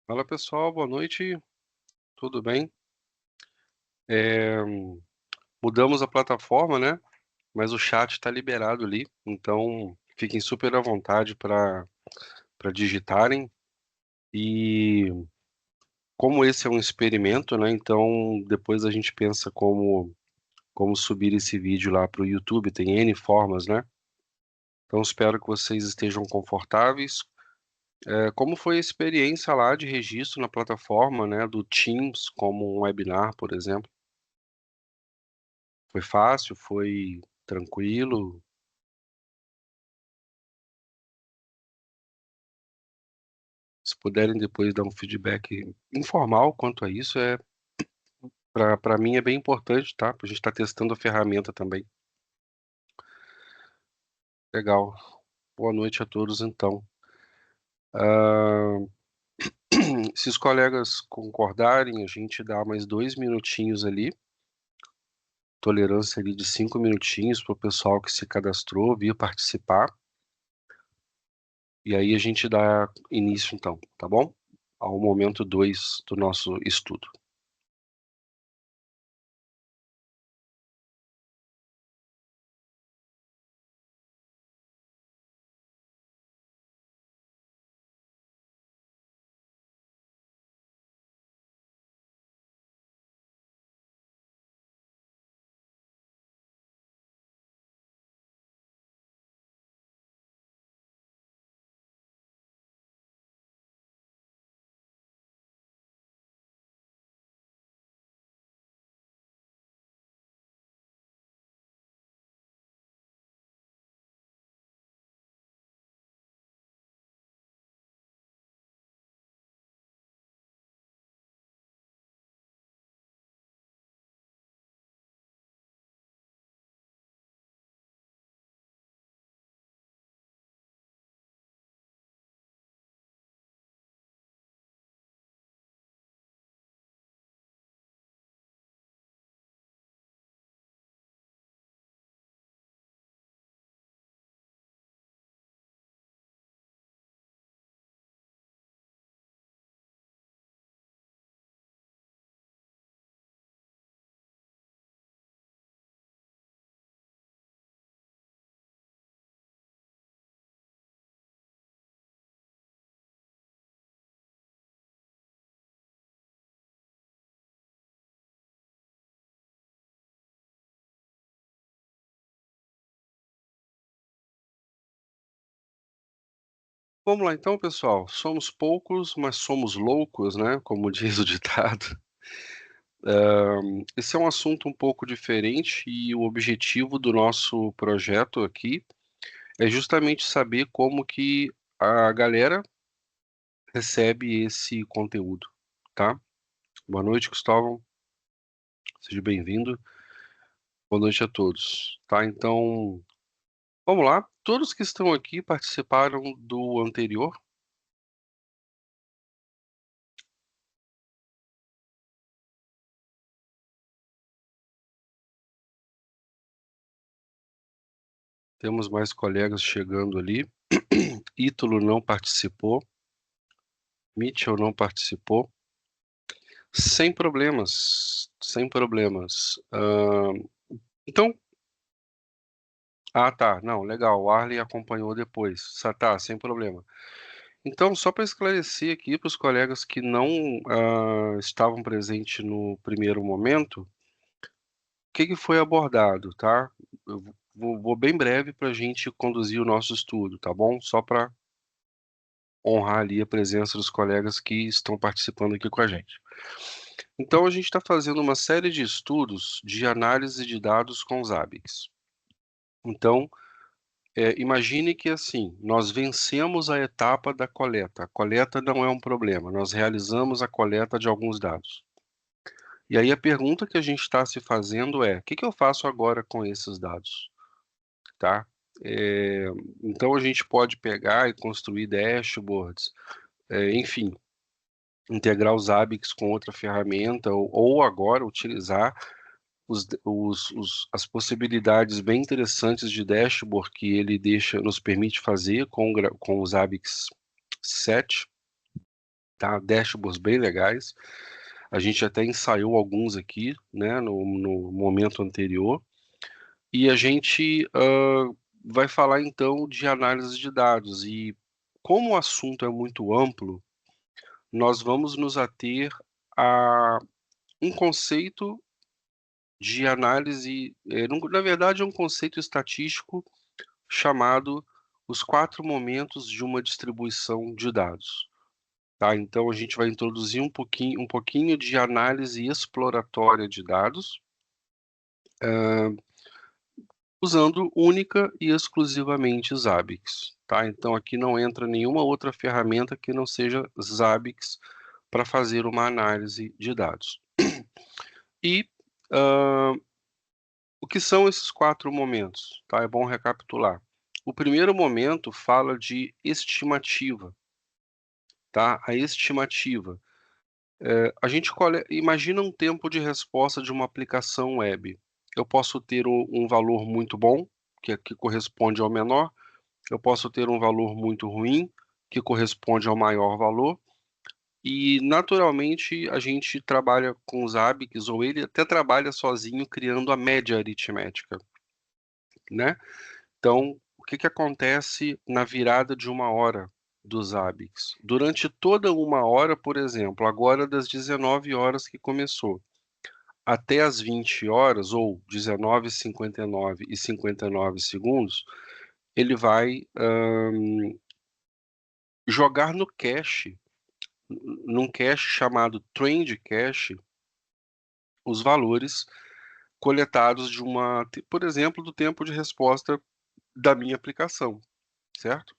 Fala pessoal, boa noite, tudo bem? É, mudamos a plataforma, né? Mas o chat está liberado ali, então fiquem super à vontade para digitarem. E como esse é um experimento, né? Então depois a gente pensa como subir esse vídeo lá para o YouTube, tem N formas, né? Então espero que vocês estejam confortáveis. Como foi a experiência lá de registro na plataforma, né? Do Teams, como um webinar, por exemplo? Foi fácil? Foi tranquilo? Se puderem depois dar um feedback informal quanto a isso, para mim é bem importante, tá? Pra gente estar testando a ferramenta também. Legal. Boa noite a todos, então. Ah, se os colegas concordarem, a gente dá mais 2 minutinhos ali, tolerância ali de 5 minutinhos para o pessoal que se cadastrou vir participar, e aí a gente dá início, então, tá bom? Ao momento 2 do nosso estudo. Vamos lá então, pessoal. Somos poucos, mas somos loucos, né? Como diz o ditado. Esse é um assunto um pouco diferente e o objetivo do nosso projeto aqui é justamente saber como que a galera recebe esse conteúdo, tá? Boa noite, Cristóvão. Seja bem-vindo. Boa noite a todos, tá? Então, vamos lá. Todos que estão aqui participaram do anterior. Temos mais colegas chegando ali. Ítalo não participou. Mitchell não participou. Sem problemas, sem problemas. Então, tá, não, legal. O Arley acompanhou depois. Tá, sem problema. Então, só para esclarecer aqui para os colegas que não estavam presentes no primeiro momento, o que que foi abordado, tá? Eu vou bem breve para a gente conduzir o nosso estudo, tá bom? Só para honrar ali a presença dos colegas que estão participando aqui com a gente. Então, a gente está fazendo uma série de estudos de análise de dados com os ABICs. Então, imagine que assim, nós vencemos a etapa da coleta. A coleta não é um problema, nós realizamos a coleta de alguns dados. E aí a pergunta que a gente está se fazendo é: o que que eu faço agora com esses dados? Tá? É, então a gente pode pegar e construir dashboards, enfim, integrar os ABICs com outra ferramenta, ou agora utilizar as possibilidades bem interessantes de dashboard que ele nos permite fazer com os ABICs 7. tá? Dashboards bem legais. A gente até ensaiou alguns aqui, né, no momento anterior. E a gente vai falar então de análise de dados. E como o assunto é muito amplo, nós vamos nos ater a um conceito de análise, na verdade é um conceito estatístico chamado os 4 momentos de uma distribuição de dados. Tá? Então a gente vai introduzir um pouquinho de análise exploratória de dados, usando única e exclusivamente Zabbix. Tá? Então aqui não entra nenhuma outra ferramenta que não seja Zabbix para fazer uma análise de dados. E o que são esses 4 momentos? Tá? É bom recapitular. O primeiro momento fala de estimativa. Tá? A estimativa. A gente imagina um tempo de resposta de uma aplicação web. Eu posso ter um valor muito bom, que corresponde ao menor. Eu posso ter um valor muito ruim, que corresponde ao maior valor. E, naturalmente, a gente trabalha com os ABICs, ou ele até trabalha sozinho, criando a média aritmética, né? Então, o que que acontece na virada de uma hora dos ABICs? Durante toda uma hora, por exemplo, agora das 19 horas que começou, até as 20 horas, ou 19h59 e 59 segundos, ele vai jogar no cache, num cache chamado Trend Cache, os valores coletados por exemplo, do tempo de resposta da minha aplicação, certo?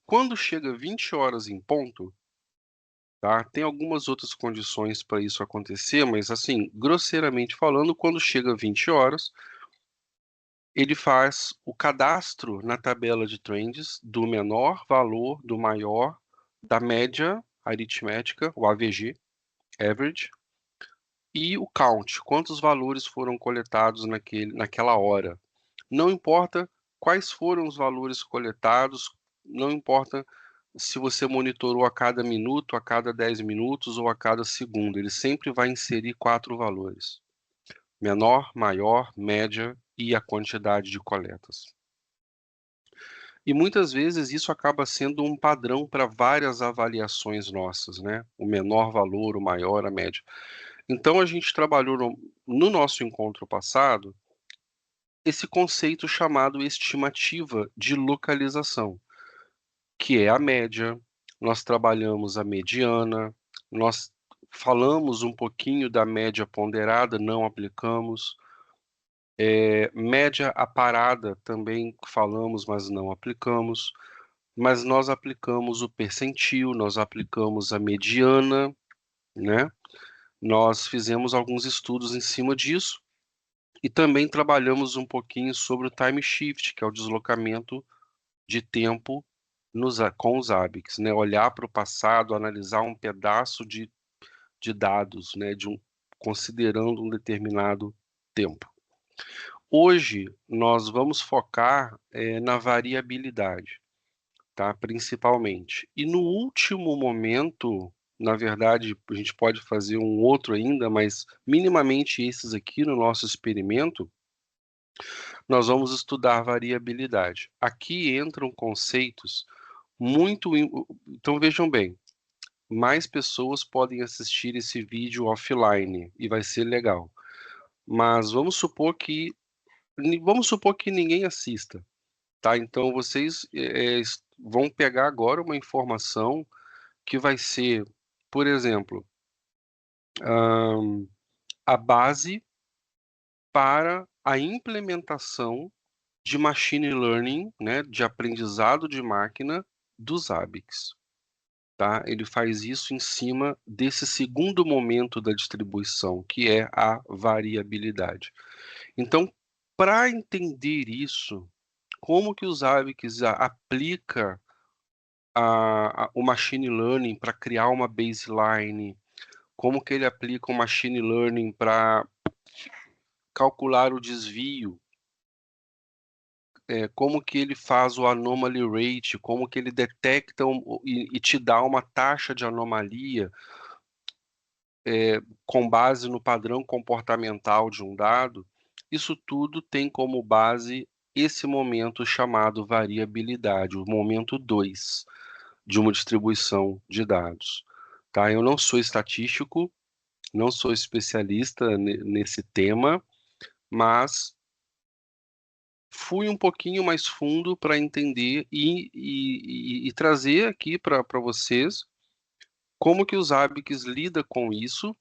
Quando chega 20 horas em ponto, tá? Tem algumas outras condições para isso acontecer, mas assim, grosseiramente falando, quando chega 20 horas, ele faz o cadastro na tabela de trends do menor valor, do maior, da média aritmética, o AVG, average, e o count, quantos valores foram coletados naquela hora. Não importa quais foram os valores coletados, não importa se você monitorou a cada minuto, a cada 10 minutos ou a cada segundo, ele sempre vai inserir 4 valores: menor, maior, média e a quantidade de coletas. E muitas vezes isso acaba sendo um padrão para várias avaliações nossas, né? O menor valor, o maior, a média. Então a gente trabalhou no nosso encontro passado esse conceito chamado estimativa de localização, que é a média. Nós trabalhamos a mediana, nós falamos um pouquinho da média ponderada, não aplicamos. Média aparada também falamos, mas não aplicamos. Mas nós aplicamos o percentil, nós aplicamos a mediana, né? Nós fizemos alguns estudos em cima disso e também trabalhamos um pouquinho sobre o time shift, que é o deslocamento de tempo com os ABICs, né? Olhar para o passado, analisar um pedaço de dados, né? Considerando um determinado tempo. Hoje, nós vamos focar na variabilidade, tá? Principalmente. E no último momento, na verdade, a gente pode fazer um outro ainda, mas minimamente esses aqui no nosso experimento, nós vamos estudar variabilidade. Aqui entram conceitos muito. Então vejam bem, mais pessoas podem assistir esse vídeo offline e vai ser legal. Mas vamos supor que ninguém assista, tá? Então vocês vão pegar agora uma informação que vai ser, por exemplo, a base para a implementação de machine learning, né, de aprendizado de máquina dos ABICs. Tá? Ele faz isso em cima desse segundo momento da distribuição, que é a variabilidade. Então, para entender isso, como que os ABICs aplica o machine learning para criar uma baseline, como que ele aplica o machine learning para calcular o desvio, como que ele faz o anomaly rate, como que ele detecta e te dá uma taxa de anomalia com base no padrão comportamental de um dado, isso tudo tem como base esse momento chamado variabilidade, o momento 2 de uma distribuição de dados. Tá? Eu não sou estatístico, não sou especialista nesse tema, mas fui um pouquinho mais fundo para entender e trazer aqui para vocês como que os ABICs lida com isso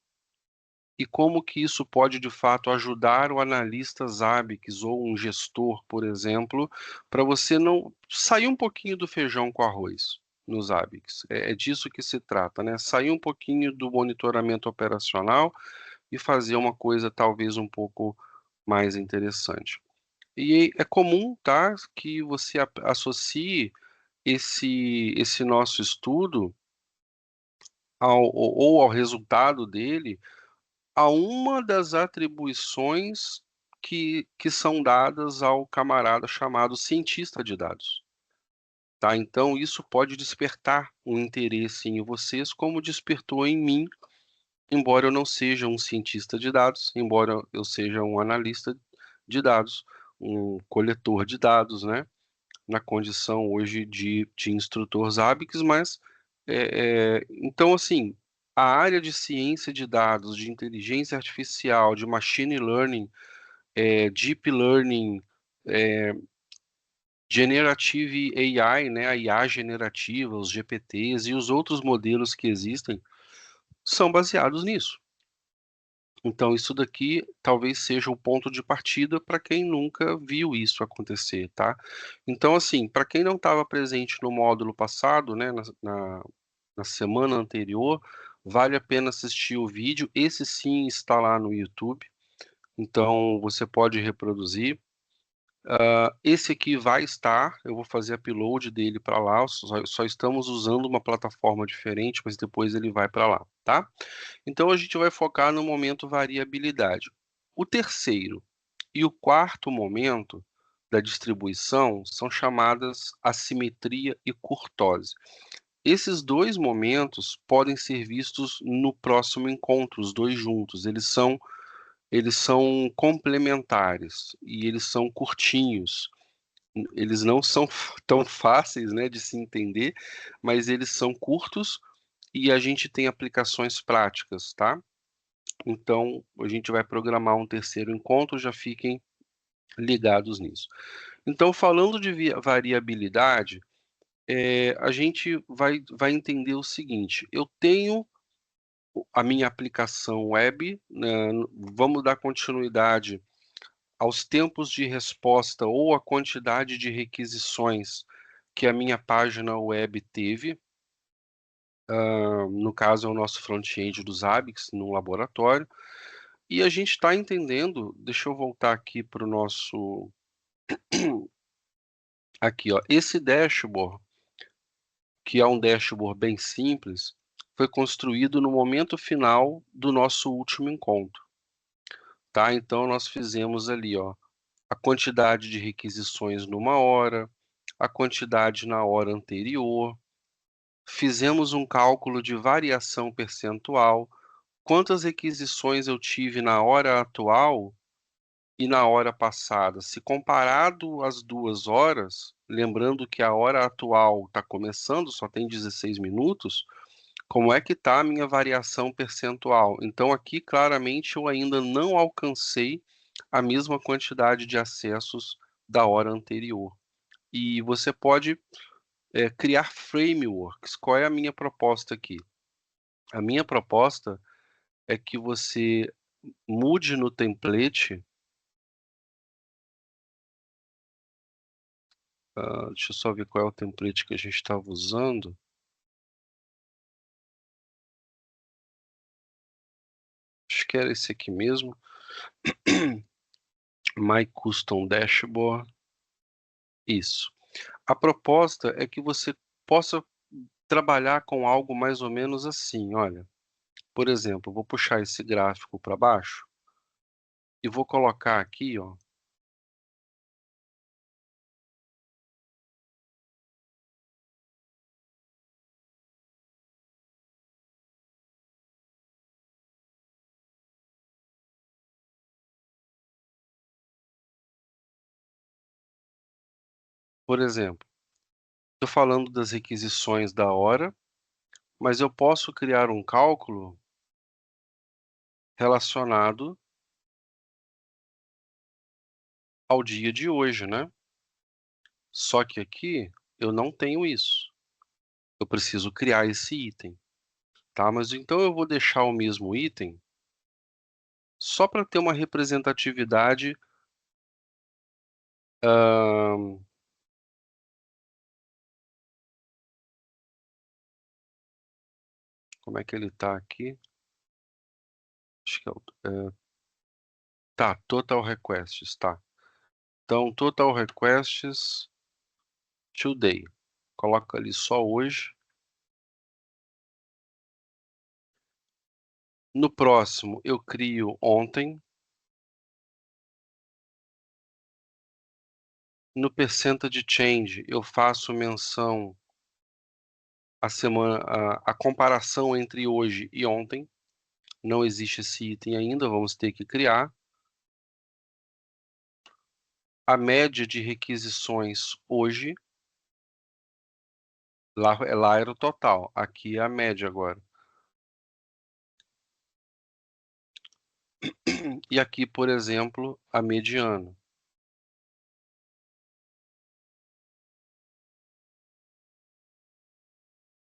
e como que isso pode, de fato, ajudar o analista ABICs ou um gestor, por exemplo, para você não sair um pouquinho do feijão com arroz nos ABICs. É disso que se trata, né? Sair um pouquinho do monitoramento operacional e fazer uma coisa talvez um pouco mais interessante. E é comum, tá, que você associe esse nosso estudo ou ao resultado dele a uma das atribuições que são dadas ao camarada chamado cientista de dados. Tá? Então, isso pode despertar um interesse em vocês, como despertou em mim, embora eu não seja um cientista de dados, embora eu seja um analista de dados, um coletor de dados, né? Na condição hoje de instrutor ABICS, mas então assim, a área de ciência de dados, de inteligência artificial, de machine learning, deep learning, é, generative AI, né, a IA generativa, os GPTs e os outros modelos que existem são baseados nisso. Então, isso daqui talvez seja o ponto de partida para quem nunca viu isso acontecer, tá? Então, assim, para quem não estava presente no módulo passado, né, na semana anterior, vale a pena assistir o vídeo. Esse sim está lá no YouTube, então você pode reproduzir. Esse aqui vai estar, eu vou fazer upload dele para lá, só estamos usando uma plataforma diferente, mas depois ele vai para lá, tá? Então a gente vai focar no momento variabilidade. O terceiro e o quarto momento da distribuição são chamadas assimetria e curtose. Esses dois momentos podem ser vistos no próximo encontro, os dois juntos. Eles são complementares e eles são curtinhos. Eles não são tão fáceis, né, de se entender, mas eles são curtos e a gente tem aplicações práticas, tá? Então, a gente vai programar um terceiro encontro, já fiquem ligados nisso. Então, falando de variabilidade, a gente vai entender o seguinte: eu tenho a minha aplicação web, né, vamos dar continuidade aos tempos de resposta ou a quantidade de requisições que a minha página web teve. No caso, é o nosso front-end dos ABICs no laboratório. E a gente está entendendo, deixa eu voltar aqui para o nosso, aqui ó, esse dashboard, que é um dashboard bem simples, foi construído no momento final do nosso último encontro, tá? Então nós fizemos ali, ó, a quantidade de requisições numa hora, a quantidade na hora anterior, fizemos um cálculo de variação percentual, quantas requisições eu tive na hora atual e na hora passada. Se comparado as 2 horas, lembrando que a hora atual está começando, só tem 16 minutos, como é que está a minha variação percentual? Então, aqui claramente eu ainda não alcancei a mesma quantidade de acessos da hora anterior. E você pode criar frameworks. Qual é a minha proposta aqui? A minha proposta é que você mude no template. Deixa eu só ver qual é o template que a gente estava usando. Acho que era esse aqui mesmo. My Custom Dashboard. Isso. A proposta é que você possa trabalhar com algo mais ou menos assim, olha. Por exemplo, vou puxar esse gráfico para baixo e vou colocar aqui, ó, Por exemplo, estou falando das requisições da hora, mas eu posso criar um cálculo relacionado ao dia de hoje, né? Só que aqui eu não tenho isso. Eu preciso criar esse item, tá? Mas então eu vou deixar o mesmo item só para ter uma representatividade. ahn, Como é que ele está aqui? Acho que tá, total requests, tá. Então, total requests today. Coloca ali só hoje. No próximo, eu crio ontem. No percentage change, eu faço menção à semana, a comparação entre hoje e ontem. Não existe esse item ainda, vamos ter que criar. A média de requisições hoje, lá era o total, aqui é a média agora. E aqui, por exemplo, a mediana,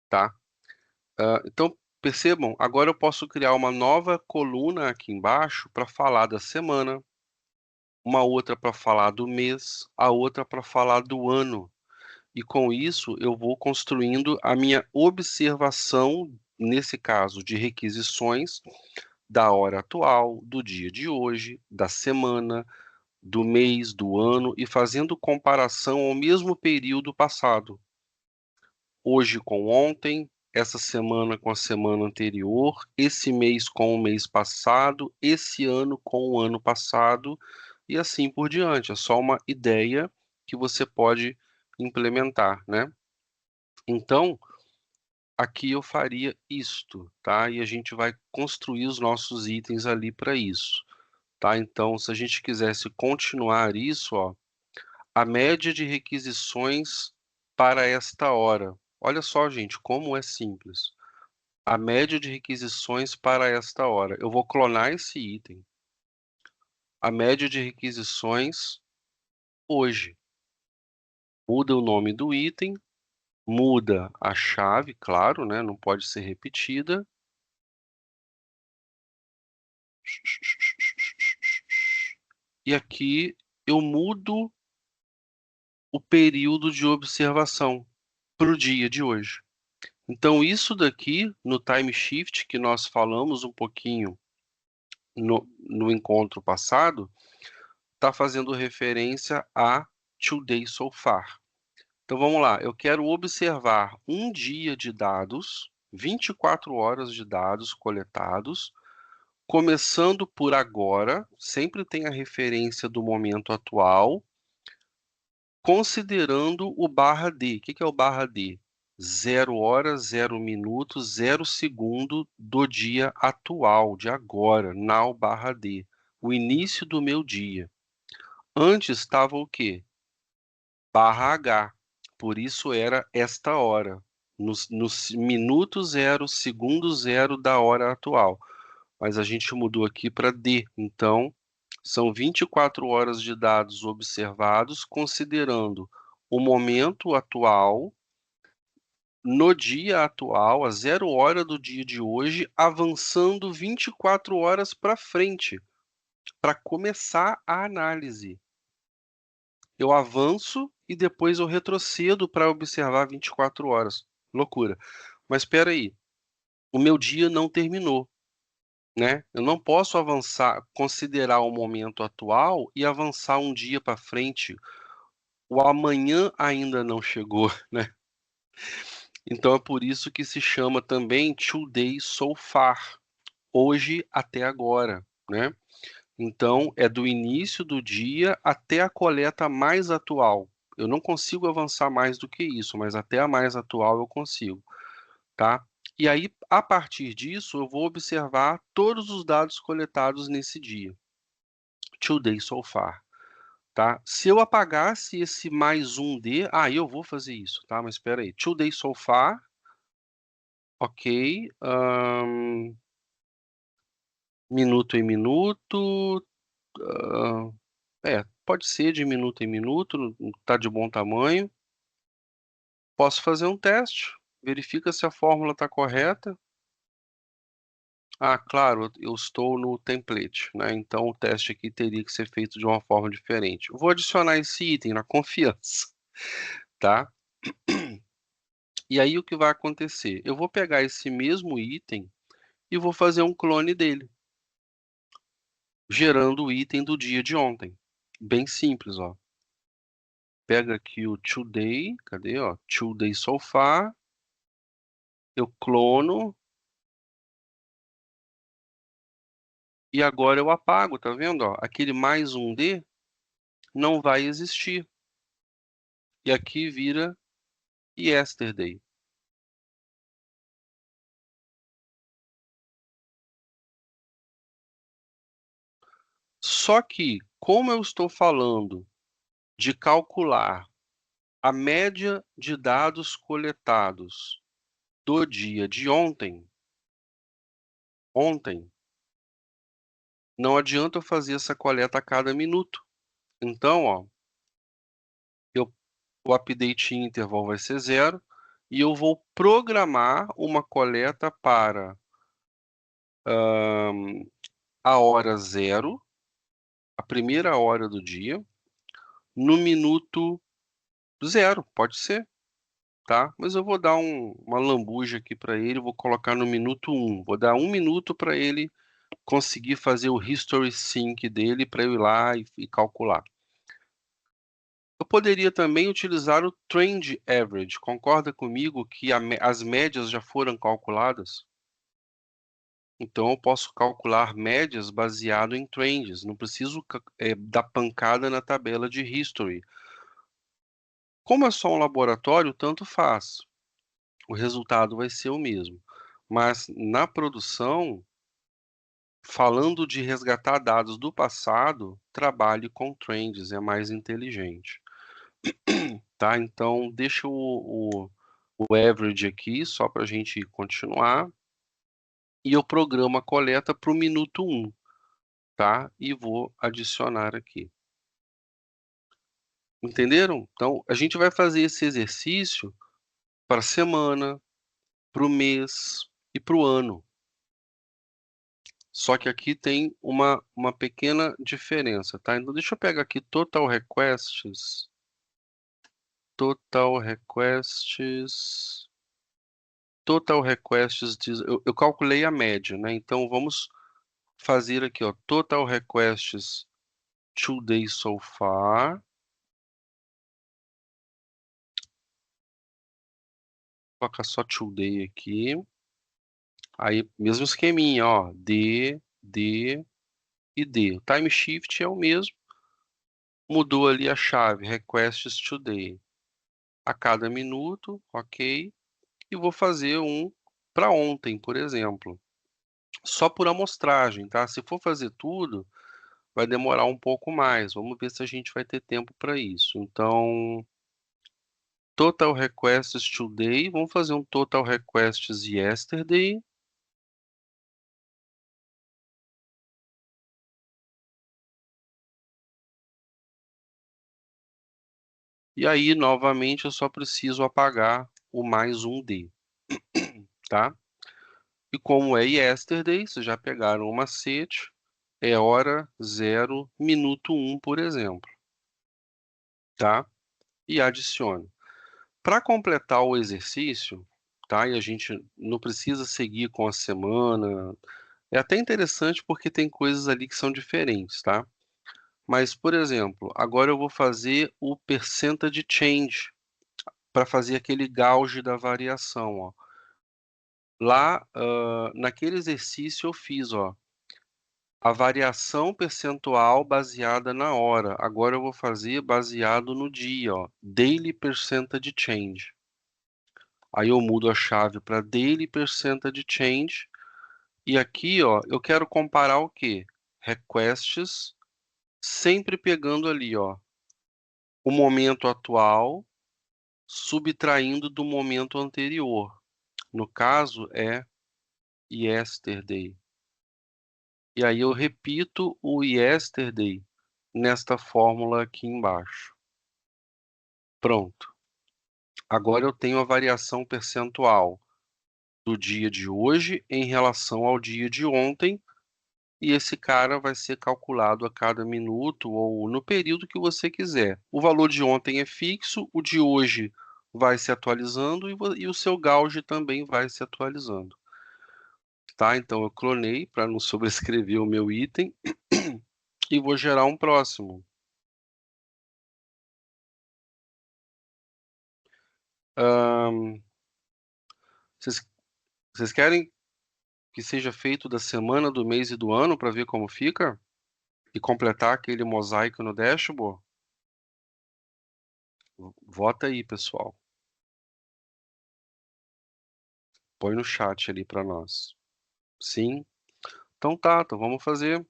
tá? Então, percebam, agora eu posso criar uma nova coluna aqui embaixo para falar da semana, uma outra para falar do mês, a outra para falar do ano. E com isso, eu vou construindo a minha observação, nesse caso, de requisições da hora atual, do dia de hoje, da semana, do mês, do ano, e fazendo comparação ao mesmo período passado. Hoje com ontem, essa semana com a semana anterior, esse mês com o mês passado, esse ano com o ano passado, e assim por diante. É só uma ideia que você pode implementar, né? Então, aqui eu faria isto, tá? E a gente vai construir os nossos itens ali para isso, tá? Então, se a gente quisesse continuar isso, ó, a média de requisições para esta hora. Olha só, gente, como é simples. A média de requisições para esta hora. Eu vou clonar esse item. A média de requisições hoje. Muda o nome do item, muda a chave, claro, né? Não pode ser repetida. E aqui eu mudo o período de observação para o dia de hoje. Então, isso daqui, no time shift, que nós falamos um pouquinho no encontro passado, está fazendo referência a today so far. Então, vamos lá. Eu quero observar um dia de dados, 24 horas de dados coletados, começando por agora, sempre tem a referência do momento atual, considerando o barra D. O que é o barra D? 0 hora, 0 minuto, 0 segundo do dia atual, de agora, now barra D. O início do meu dia. Antes estava o quê? Barra H. Por isso era esta hora. No minuto zero, segundo zero da hora atual. Mas a gente mudou aqui para D. Então, são 24 horas de dados observados, considerando o momento atual, no dia atual, a 0 hora do dia de hoje, avançando 24 horas para frente, para começar a análise. Eu avanço e depois eu retrocedo para observar 24 horas. Loucura. Mas espera aí, o meu dia não terminou, né? Eu não posso avançar, considerar o momento atual e avançar um dia para frente. O amanhã ainda não chegou, né? Então é por isso que se chama também today so far, hoje até agora, né? Então é do início do dia até a coleta mais atual. Eu não consigo avançar mais do que isso, mas até a mais atual eu consigo, tá? E aí, a partir disso, eu vou observar todos os dados coletados nesse dia. Today so far. tá? Se eu apagasse esse mais um D, eu vou fazer isso, tá? Mas espera aí. Today so far, ok. Minuto em minuto. Pode ser de minuto em minuto, tá de bom tamanho. Posso fazer um teste, verifica se a fórmula está correta. Claro, eu estou no template, né? Então o teste aqui teria que ser feito de uma forma diferente. Eu vou adicionar esse item na confiança, tá? E aí o que vai acontecer? Eu vou pegar esse mesmo item e vou fazer um clone dele, gerando o item do dia de ontem. Bem simples, ó. Pega aqui o today, cadê, ó? Today so far. Eu clono e agora eu apago, tá vendo, ó? Aquele mais um D não vai existir. E aqui vira yesterday. Só que, como eu estou falando de calcular a média de dados coletados do dia de ontem, não adianta eu fazer essa coleta a cada minuto. Então, ó, o update interval vai ser 0 e eu vou programar uma coleta para a hora 0, a primeira hora do dia, no minuto 0, pode ser, tá? Mas eu vou dar uma lambuja aqui para ele, vou colocar no minuto 1. Vou dar 1 minuto para ele conseguir fazer o history sync dele para eu ir lá e calcular. Eu poderia também utilizar o trend average. Concorda comigo que as médias já foram calculadas? Então eu posso calcular médias baseado em trends. Não preciso dar pancada na tabela de history. Como é só um laboratório, tanto faz. O resultado vai ser o mesmo. Mas na produção, falando de resgatar dados do passado, trabalhe com trends, é mais inteligente. Tá? Então, deixa o average aqui, só para a gente continuar. E eu programo a coleta para o minuto 1, tá? E vou adicionar aqui. Entenderam? Então, a gente vai fazer esse exercício para a semana, para o mês e para o ano. Só que aqui tem uma pequena diferença, tá? Então, deixa eu pegar aqui total requests. Total requests. Total requests. Eu calculei a média, né? Então, vamos fazer aqui, ó. Total requests today so far. Coloca só today aqui. Aí, mesmo esqueminha, ó. D e D. O time shift é o mesmo. Mudou ali a chave, requests today. A cada minuto, ok. E vou fazer um para ontem, por exemplo. Só por amostragem, tá? Se for fazer tudo, vai demorar um pouco mais. Vamos ver se a gente vai ter tempo para isso. Então, total requests today. Vamos fazer um total requests yesterday. E aí, novamente, eu só preciso apagar o mais um D, tá? E como é yesterday, vocês já pegaram o macete, é hora 0, minuto 1, por exemplo, tá? E adiciono. Para completar o exercício, tá? E a gente não precisa seguir com a semana. É até interessante porque tem coisas ali que são diferentes, tá? Mas, por exemplo, agora eu vou fazer o percentage change para fazer aquele gauge da variação, ó. Lá, naquele exercício eu fiz, ó, a variação percentual baseada na hora. Agora eu vou fazer baseado no dia, ó, daily percentage change. Aí eu mudo a chave para daily percentage change. E aqui, ó, eu quero comparar o quê? Requests, sempre pegando ali, ó, o momento atual subtraindo do momento anterior. No caso, é yesterday. E aí eu repito o yesterday nesta fórmula aqui embaixo. Pronto. Agora eu tenho a variação percentual do dia de hoje em relação ao dia de ontem, e esse cara vai ser calculado a cada minuto ou no período que você quiser. O valor de ontem é fixo, o de hoje vai se atualizando e o seu gauge também vai se atualizando. Tá? Então eu clonei para não sobrescrever o meu item e vou gerar um próximo. Ahn, vocês, vocês querem que seja feito da semana, do mês e do ano para ver como fica? E completar aquele mosaico no dashboard? Vota aí, pessoal. Põe no chat ali para nós. Sim? Então tá, então vamos fazer.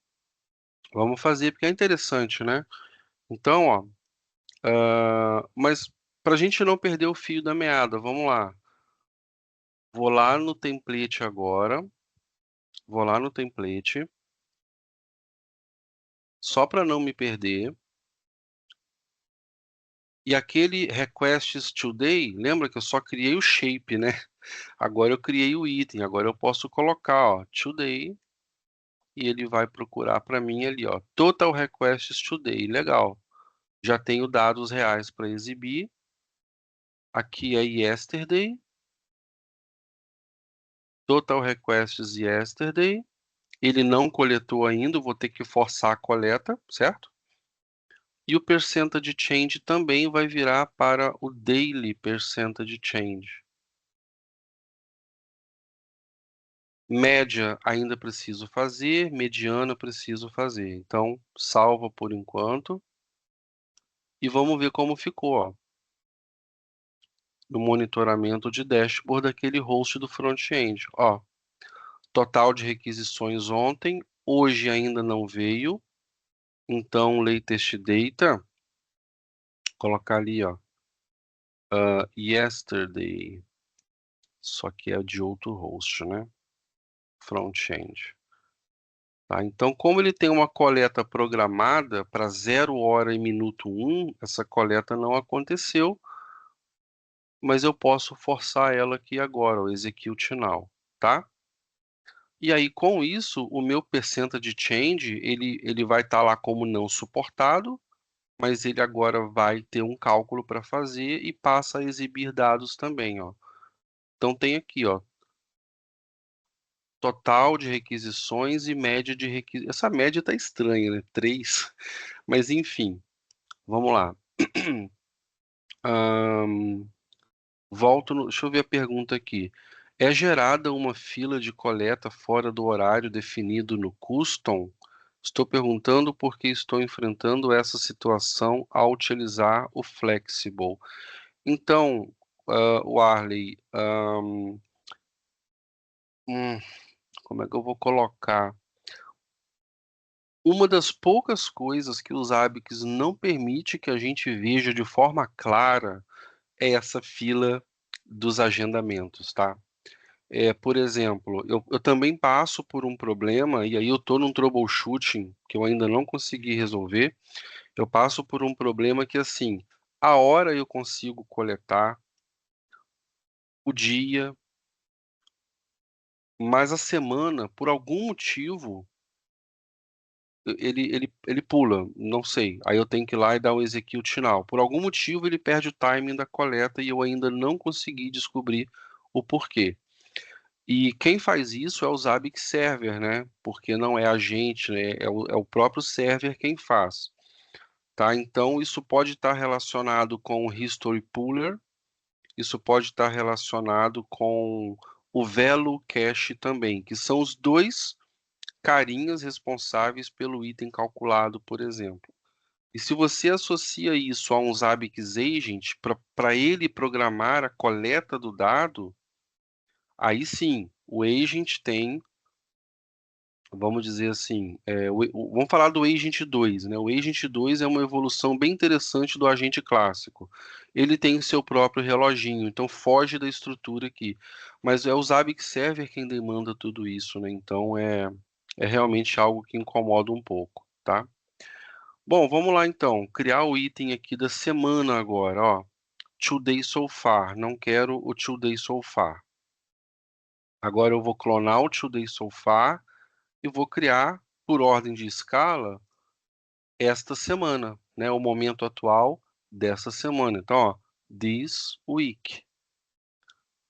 Vamos fazer, porque é interessante, né? Então, ó, mas para a gente não perder o fio da meada, vamos lá. Vou lá no template agora. Vou lá no template. Só para não me perder. E aquele requests today, lembra que eu só criei o shape, né? Agora eu criei o item. Agora eu posso colocar, ó, today. E ele vai procurar para mim ali, ó, total requests today. Legal. Já tenho dados reais para exibir. Aqui é yesterday. Total requests yesterday. Ele não coletou ainda, vou ter que forçar a coleta, certo? E o percentage change também vai virar para o daily percentage change. Média ainda preciso fazer, mediana preciso fazer. Então, salva por enquanto. E vamos ver como ficou, ó, no monitoramento de dashboard daquele host do front-end. Ó, total de requisições ontem, hoje ainda não veio. Então, latest data, colocar ali, ó, yesterday, só que é de outro host, né? Front-end. Tá? Então, como ele tem uma coleta programada para 0 hora e minuto 1, essa coleta não aconteceu, mas eu posso forçar ela aqui agora, o execute now, tá? E aí, com isso, o meu percentage change, ele vai estar lá como não suportado, mas ele agora vai ter um cálculo para fazer e passa a exibir dados também, ó. Então tem aqui, ó, total de requisições e média de requisições. Essa média tá estranha, né? 3. Mas enfim, vamos lá. Ahn, deixa eu ver a pergunta aqui. É gerada uma fila de coleta fora do horário definido no custom? Estou perguntando porque estou enfrentando essa situação ao utilizar o Flexible. Então, Warley, como é que eu vou colocar? Uma das poucas coisas que os Zabbix não permite que a gente veja de forma clara é essa fila dos agendamentos, tá? Por exemplo, eu também passo por um problema, e aí eu estou num troubleshooting que eu ainda não consegui resolver. Eu passo por um problema que, assim, a hora eu consigo coletar, o dia, mas a semana, por algum motivo, ele pula, não sei. Aí eu tenho que ir lá e dar o execute final. Por algum motivo, ele perde o timing da coleta e eu ainda não consegui descobrir o porquê. E quem faz isso é o Zabbix Server, né? Porque não é a gente, né? É o próprio server quem faz, tá? Então, isso pode estar relacionado com o History Pooler, isso pode estar relacionado com o Velo Cache também, que são os dois carinhas responsáveis pelo item calculado, por exemplo. E se você associa isso a um Zabbix Agent, para ele programar a coleta do dado, aí sim, o agent tem vamos dizer assim, vamos falar do Agent 2, né? O Agent 2 é uma evolução bem interessante do agente clássico. Ele tem o seu próprio reloginho, então foge da estrutura aqui. Mas é o Zabbix Server quem demanda tudo isso, né? Então é realmente algo que incomoda um pouco, tá? Bom, vamos lá então. Criar o item aqui da semana agora, ó. Today so far. Não quero o today so far. Agora eu vou clonar o today so far e vou criar, por ordem de escala, esta semana, né? O momento atual dessa semana. Então, ó, this week.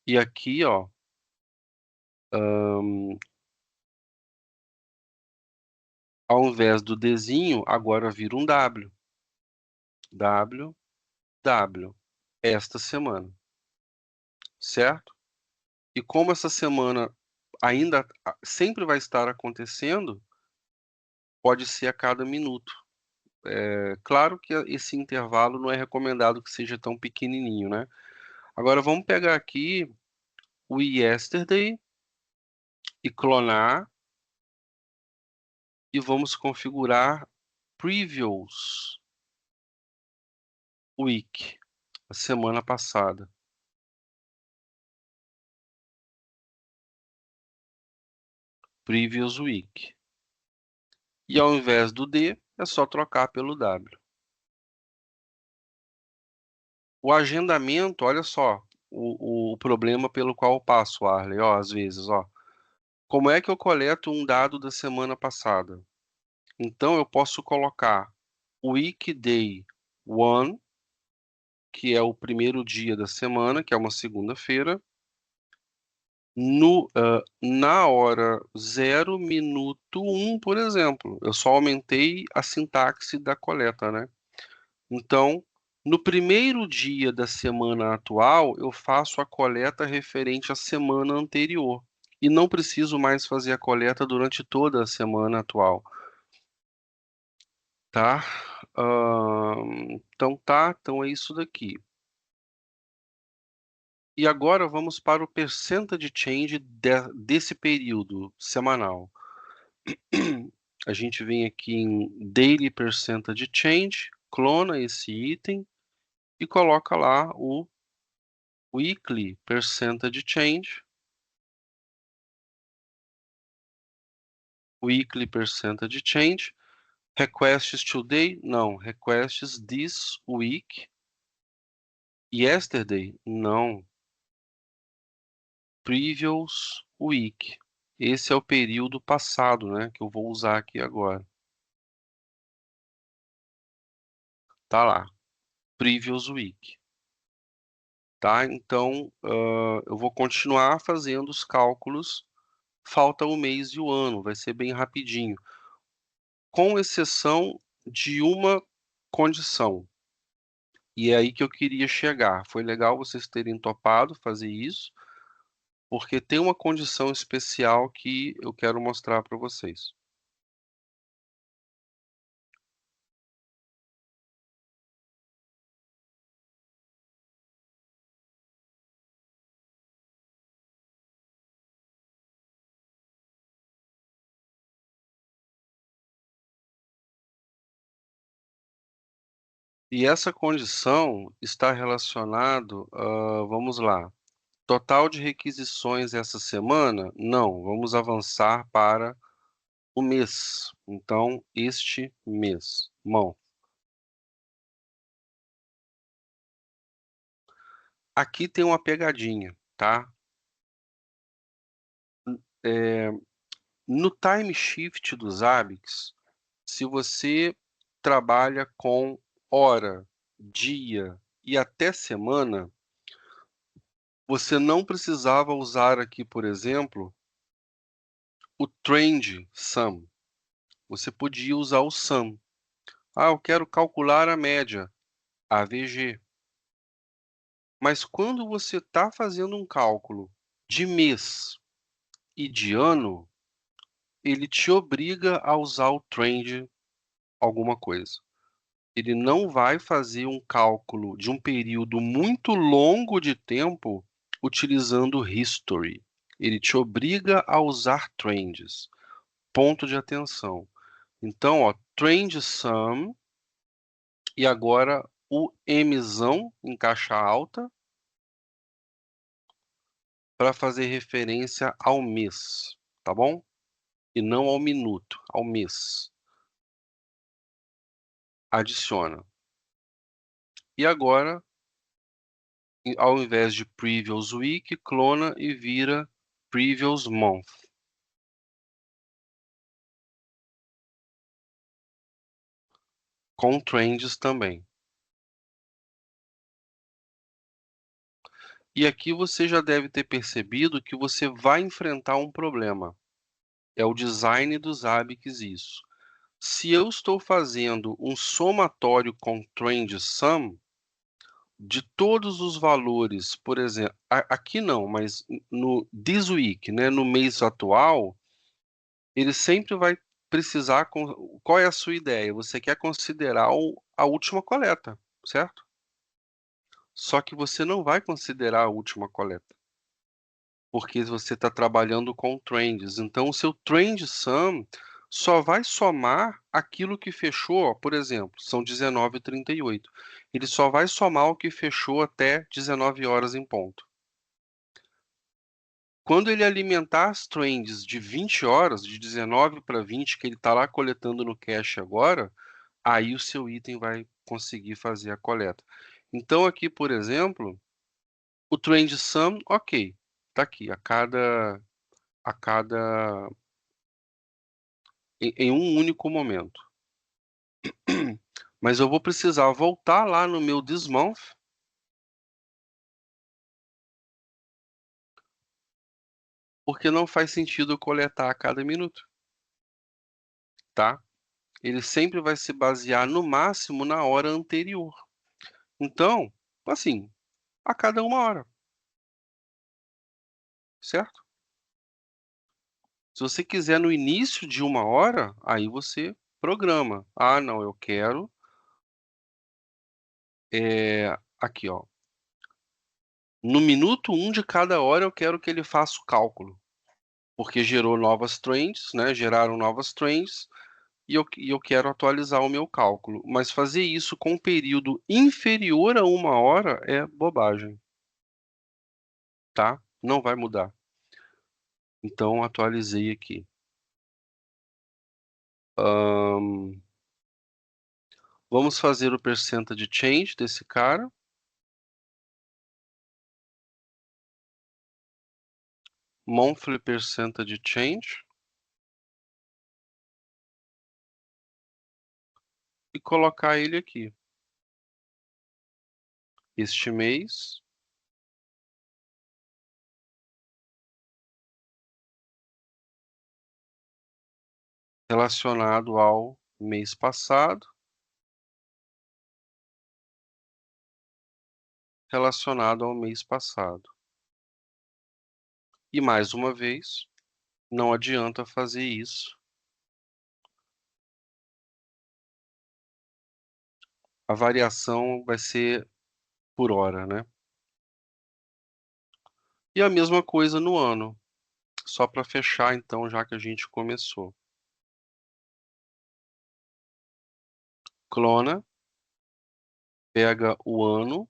E aqui, ó, ao invés do Dzinho, agora vira um W. W, W. Esta semana, certo? E como essa semana ainda sempre vai estar acontecendo, pode ser a cada minuto. É claro que esse intervalo não é recomendado que seja tão pequenininho, né? Agora vamos pegar aqui o yesterday e clonar e vamos configurar previous week, a semana passada. Previous week. E ao invés do D, é só trocar pelo W. O agendamento, olha só, o problema pelo qual eu passo, Arley, ó, às vezes, ó. Como é que eu coleto um dado da semana passada? Então, eu posso colocar weekday 1, que é o primeiro dia da semana, que é uma segunda-feira, na hora 0, minuto 1, por exemplo. Eu só aumentei a sintaxe da coleta, né? Então, no primeiro dia da semana atual, eu faço a coleta referente à semana anterior. E não preciso mais fazer a coleta durante toda a semana atual, tá? Então tá, então é isso daqui. E agora vamos para o percentage change desse período semanal. A gente vem aqui em Daily Percentage Change, clona esse item e coloca lá o Weekly Percentage Change. Weekly Percentage Change. Requests today? Não. Requests this week. Yesterday? Não. Previous week. Esse é o período passado, né? Que eu vou usar aqui agora. Tá lá. Previous week. Tá? Então, eu vou continuar fazendo os cálculos. Falta o mês e o ano. Vai ser bem rapidinho. Com exceção de uma condição. E é aí que eu queria chegar. Foi legal vocês terem topado fazer isso, porque tem uma condição especial que eu quero mostrar para vocês. E essa condição está relacionado, vamos lá, total de requisições essa semana? Não, vamos avançar para o mês. Então, este mês. Bom, aqui tem uma pegadinha, tá? É, no time shift dos Zabbix, se você trabalha com hora, dia e até semana, você não precisava usar aqui, por exemplo, o trend sum. Você podia usar o sum. Ah, eu quero calcular a média, AVG. Mas quando você está fazendo um cálculo de mês e de ano, ele te obriga a usar o trend alguma coisa. Ele não vai fazer um cálculo de um período muito longo de tempo utilizando history. Ele te obriga a usar trends. ponto de atenção. Então, ó, trend sum, e agora o Mzão em caixa alta, para fazer referência ao mês, tá bom? E não ao minuto, ao mês. Adiciona. E agora, ao invés de previous week, clona e vira previous month. Com trends também. E aqui você já deve ter percebido que você vai enfrentar um problema. É o design dos ABICs isso. Se eu estou fazendo um somatório com trend sum, de todos os valores, por exemplo, aqui não, mas no this week, né, no mês atual, ele sempre vai precisar. Qual é a sua ideia? Você quer considerar a última coleta, certo? Só que você não vai considerar a última coleta, porque você está trabalhando com trends. Então, o seu trend sum só vai somar aquilo que fechou, ó, por exemplo, são 19h38. Ele só vai somar o que fechou até 19 horas em ponto. Quando ele alimentar as trends de 20 horas, de 19 para 20, que ele está lá coletando no cache agora, aí o seu item vai conseguir fazer a coleta. Então, aqui, por exemplo, o trend sum, ok, está aqui, em um único momento. Mas eu vou precisar voltar lá no meu this month, porque não faz sentido coletar a cada minuto, tá? Ele sempre vai se basear no máximo na hora anterior. Então, assim, a cada 1 hora, certo? Se você quiser no início de 1 hora, aí você programa. Ah, não, eu quero aqui, ó. No minuto 1 de cada hora, eu quero que ele faça o cálculo, porque gerou novas trends, né? Geraram novas trends e eu quero atualizar o meu cálculo. Mas fazer isso com um período inferior a 1 hora é bobagem, tá? Não vai mudar. Então, atualizei aqui. Vamos fazer o percentage change desse cara. Monthly percentage change. E colocar ele aqui. Este mês. Relacionado ao mês passado. Relacionado ao mês passado. E mais uma vez, não adianta fazer isso. A variação vai ser por hora, né? E a mesma coisa no ano. Só para fechar, então, já que a gente começou. Clona. Pega o ano.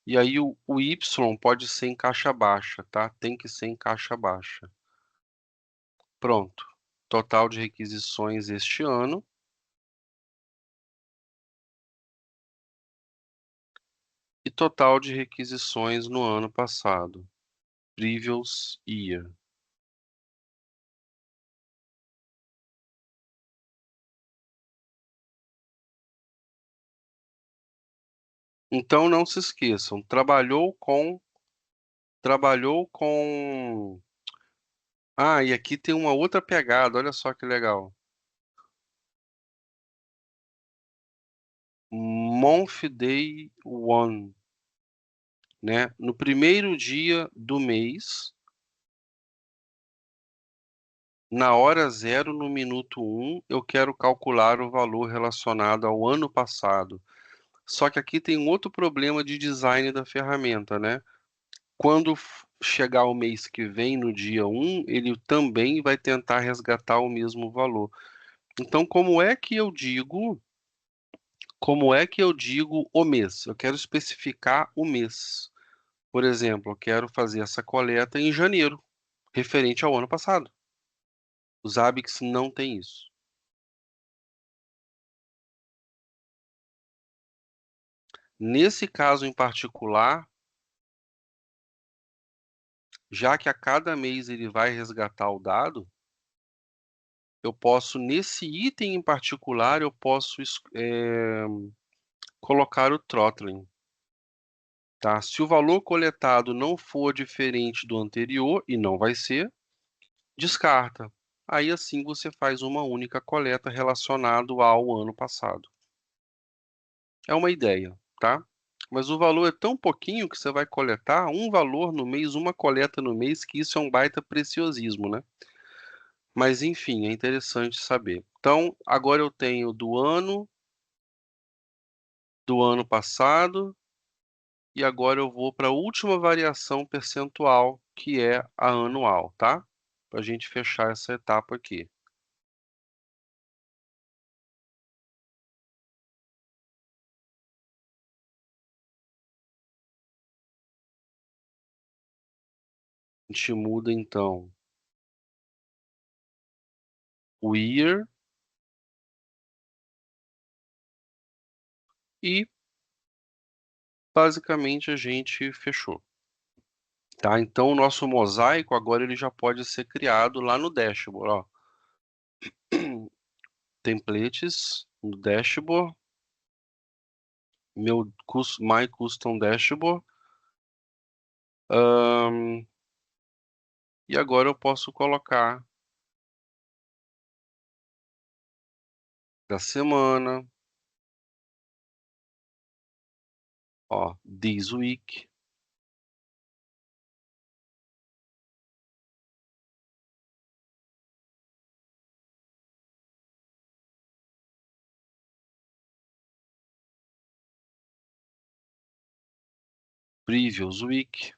E aí o Y pode ser em caixa baixa, tá? Tem que ser em caixa baixa. Pronto. Total de requisições este ano. E total de requisições no ano passado. Previous year. Então não se esqueçam, trabalhou com. Ah, e aqui tem uma outra pegada, olha só que legal. Month Day One, né? No primeiro dia do mês, na hora zero, no minuto 1, eu quero calcular o valor relacionado ao ano passado. Só que aqui tem um outro problema de design da ferramenta, né? Quando chegar o mês que vem, no dia 1, ele também vai tentar resgatar o mesmo valor. Então, como é que eu digo o mês? Eu quero especificar o mês. Por exemplo, eu quero fazer essa coleta em janeiro, referente ao ano passado. Os Zabbix não tem isso. Nesse caso em particular, já que a cada mês ele vai resgatar o dado, eu posso, nesse item em particular, eu posso colocar o throttling, tá? Se o valor coletado não for diferente do anterior, e não vai ser, descarta. Aí assim você faz uma única coleta relacionado ao ano passado. É uma ideia, tá? Mas o valor é tão pouquinho que você vai coletar um valor no mês, uma coleta no mês, que isso é um baita preciosismo, né? Mas enfim, é interessante saber. Então, agora eu tenho do ano passado, e agora eu vou para a última variação percentual, que é a anual, tá? Para a gente fechar essa etapa aqui. A gente muda então o year e basicamente a gente fechou. Tá? Então o nosso mosaico agora ele já pode ser criado lá no dashboard, ó. Templates no dashboard, my custom dashboard. E agora eu posso colocar da semana, ó, this week, previous week,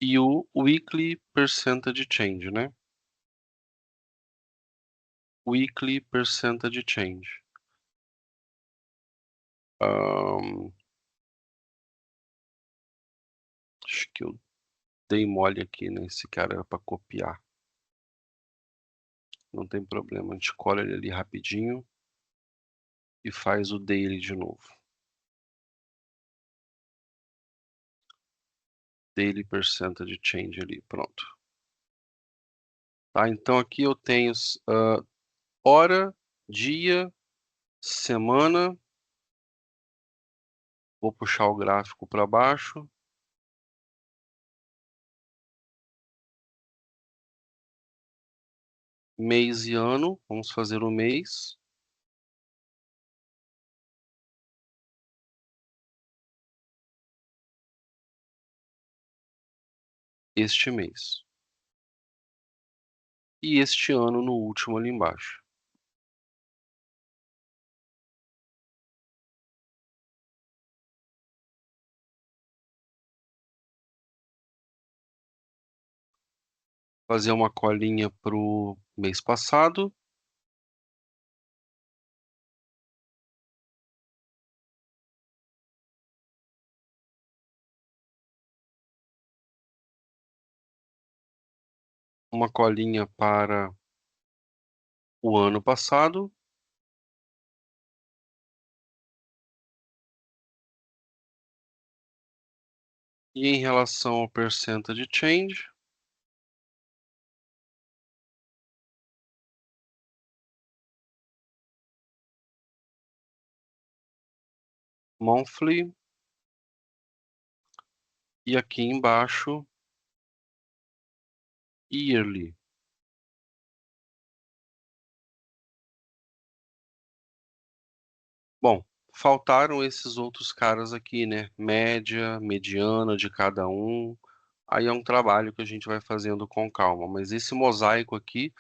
e o weekly percentage change, né? Weekly percentage change. Ahn, acho que eu dei mole aqui, né? Esse cara era para copiar. Não tem problema, a gente cola ele ali rapidinho e faz o daily de novo. Daily percentage change ali, pronto. Tá, então aqui eu tenho hora, dia, semana. Vou puxar o gráfico para baixo. Mês e ano, vamos fazer o mês. Este mês. E este ano no último ali embaixo. Fazer uma colinha pro mês passado. Uma colinha para o ano passado. E em relação ao percentage change, monthly. E aqui embaixo, yearly. Bom, faltaram esses outros caras aqui, né? Média, mediana de cada um. Aí é um trabalho que a gente vai fazendo com calma. Mas esse mosaico aqui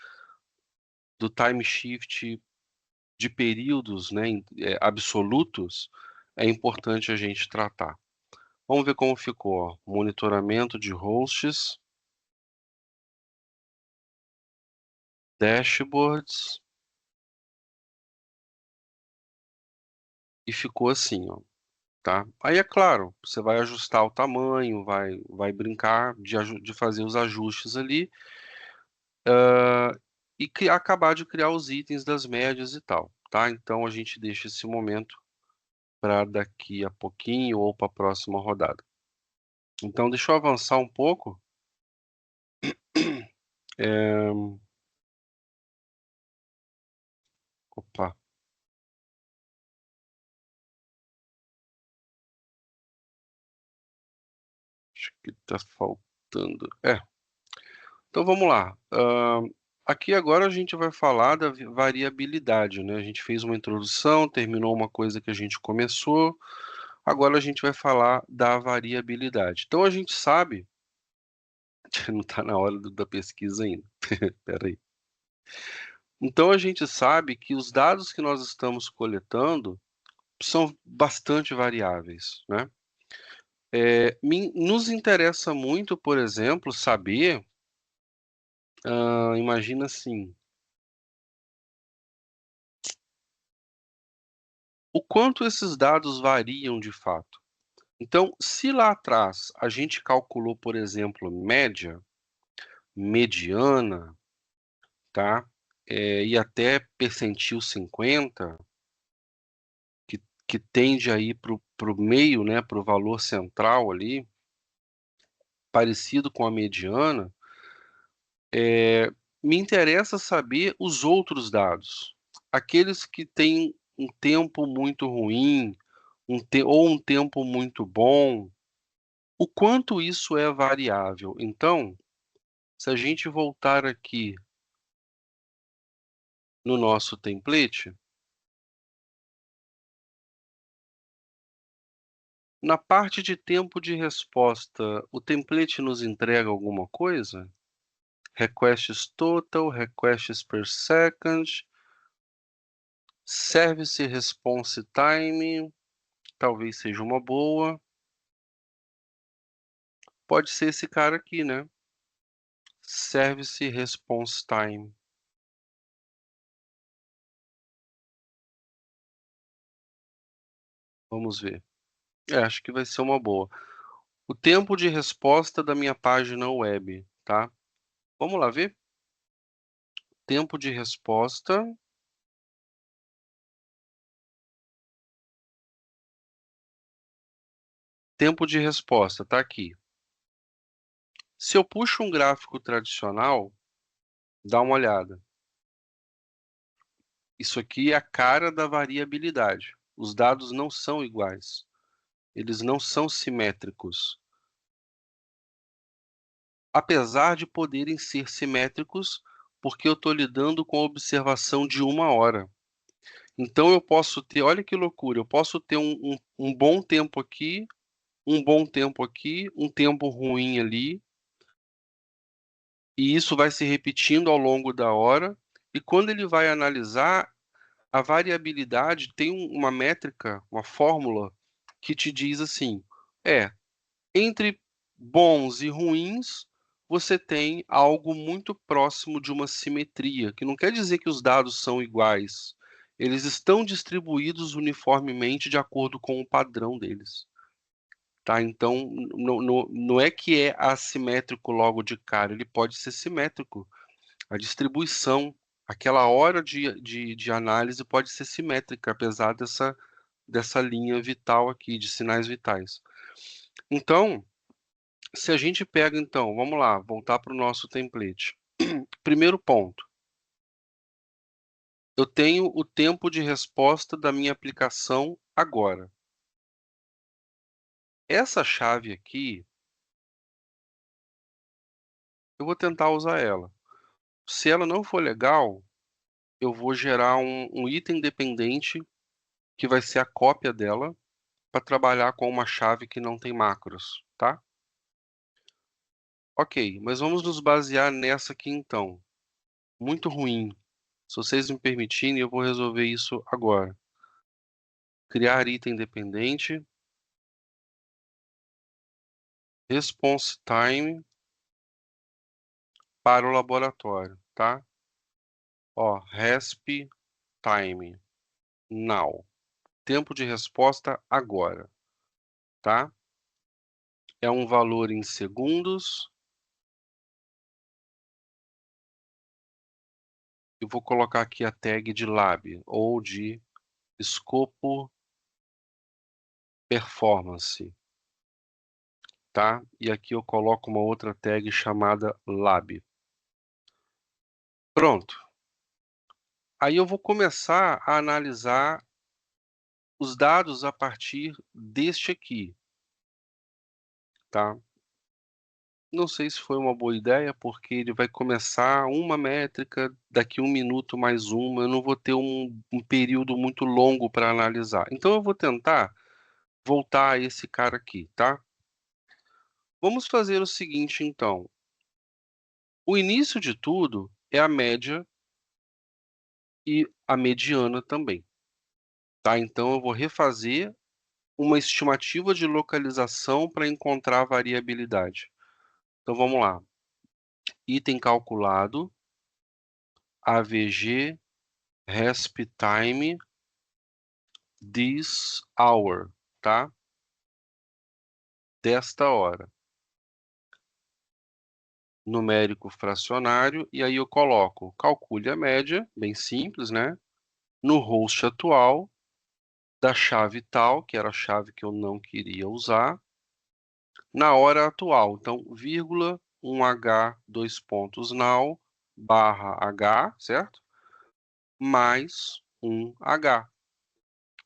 do time shift de períodos, né, absolutos, é importante a gente tratar. Vamos ver como ficou, ó. Monitoramento de hosts, dashboards, e ficou assim, ó, tá? Aí é claro, você vai ajustar o tamanho, vai brincar de fazer os ajustes ali, e acabar de criar os itens das médias e tal, tá? Então a gente deixa esse momento para daqui a pouquinho ou para a próxima rodada. Então deixa eu avançar um pouco. É, opa, acho que está faltando. Então vamos lá. Aqui agora a gente vai falar da variabilidade, né? A gente fez uma introdução, terminou uma coisa que a gente começou. Agora a gente vai falar da variabilidade. Então a gente sabe, não está na hora da pesquisa ainda. Espera aí. Então a gente sabe que os dados que nós estamos coletando são bastante variáveis, né? Nos interessa muito, por exemplo, saber, imagina assim, o quanto esses dados variam de fato. Então, se lá atrás a gente calculou, por exemplo, média, mediana, tá? E até percentil 50, que tende aí para o meio, né, para o valor central ali, parecido com a mediana, me interessa saber os outros dados. Aqueles que têm um tempo muito ruim, ou um tempo muito bom, o quanto isso é variável. Então, se a gente voltar aqui no nosso template, na parte de tempo de resposta, o template nos entrega alguma coisa? Requests total, requests per second, service response time, talvez seja uma boa. Pode ser esse cara aqui, né? Service response time. Vamos ver. Acho que vai ser uma boa. O tempo de resposta da minha página web, tá? Vamos lá ver? Tempo de resposta. Tempo de resposta, tá aqui. Se eu puxo um gráfico tradicional, dá uma olhada. Isso aqui é a cara da variabilidade. Os dados não são iguais. Eles não são simétricos. Apesar de poderem ser simétricos, porque eu estou lidando com a observação de uma hora. Então eu posso ter, olha que loucura, eu posso ter um bom tempo aqui, um bom tempo aqui, um tempo ruim ali, e isso vai se repetindo ao longo da hora, e quando ele vai analisar, a variabilidade tem uma métrica, uma fórmula, que te diz assim, entre bons e ruins, você tem algo muito próximo de uma simetria, que não quer dizer que os dados são iguais. Eles estão distribuídos uniformemente de acordo com o padrão deles. Tá? Então, não é que é assimétrico logo de cara, ele pode ser simétrico. A distribuição, aquela hora de análise pode ser simétrica, apesar dessa linha vital aqui, de sinais vitais. Então, se a gente pega, então, vamos lá, voltar para o nosso template. Primeiro ponto, eu tenho o tempo de resposta da minha aplicação agora. Essa chave aqui, eu vou tentar usar ela. Se ela não for legal, eu vou gerar um item dependente que vai ser a cópia dela para trabalhar com uma chave que não tem macros, tá? Ok, mas vamos nos basear nessa aqui então. Muito ruim. Se vocês me permitirem, eu vou resolver isso agora. Criar item dependente. Response time para o laboratório, tá? Ó, resp time now. Tempo de resposta agora, tá? É um valor em segundos. Eu vou colocar aqui a tag de lab ou de escopo performance, tá? E aqui eu coloco uma outra tag chamada lab. Pronto. Aí eu vou começar a analisar os dados a partir deste aqui, tá? Não sei se foi uma boa ideia, porque ele vai começar uma métrica, daqui 1 minuto mais uma, eu não vou ter um período muito longo para analisar. Então eu vou tentar voltar a esse cara aqui, tá? Vamos fazer o seguinte, então. O início de tudo é a média e a mediana também, tá? Então eu vou refazer uma estimativa de localização para encontrar a variabilidade. Então vamos lá. Item calculado, AVG, resp time, this hour, tá? Desta hora. Numérico fracionário, e aí eu coloco, calcule a média, bem simples, né? No host atual, da chave tal, que era a chave que eu não queria usar, na hora atual. Então, vírgula, 1H, dois pontos now, barra H, certo? Mais 1H.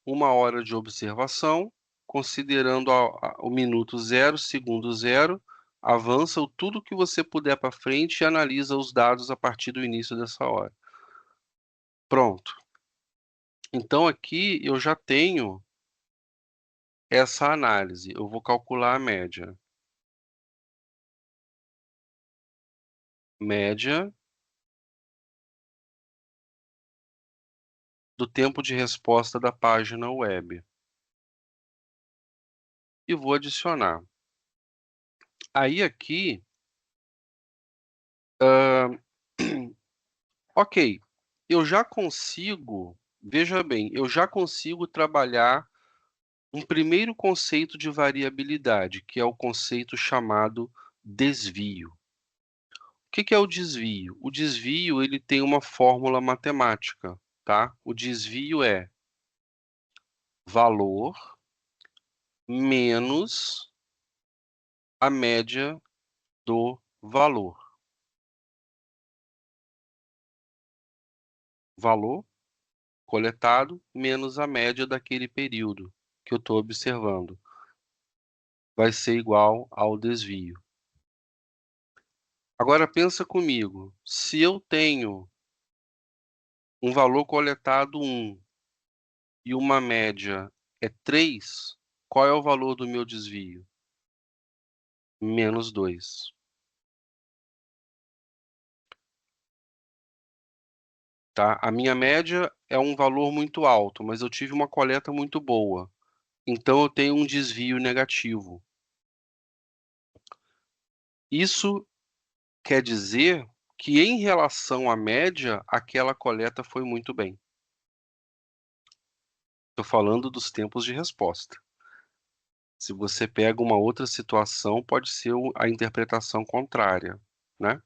1 hora de observação, considerando o minuto 0, segundo 0, avança tudo que você puder para frente e analisa os dados a partir do início dessa hora. Pronto. Então aqui eu já tenho essa análise. Eu vou calcular a média. Média do tempo de resposta da página web. E vou adicionar. Aí aqui, ok, eu já consigo, veja bem, eu já consigo trabalhar um primeiro conceito de variabilidade, que é o conceito chamado desvio. O que é o desvio? O desvio ele tem uma fórmula matemática, tá? O desvio é valor menos a média do valor. Valor coletado menos a média daquele período que eu estou observando. Vai ser igual ao desvio. Agora pensa comigo, se eu tenho um valor coletado 1 e uma média é 3, qual é o valor do meu desvio? Menos 2. Tá? A minha média é um valor muito alto, mas eu tive uma coleta muito boa. Então eu tenho um desvio negativo. Isso quer dizer que em relação à média, aquela coleta foi muito bem. Estou falando dos tempos de resposta. Se você pega uma outra situação, pode ser a interpretação contrária, né?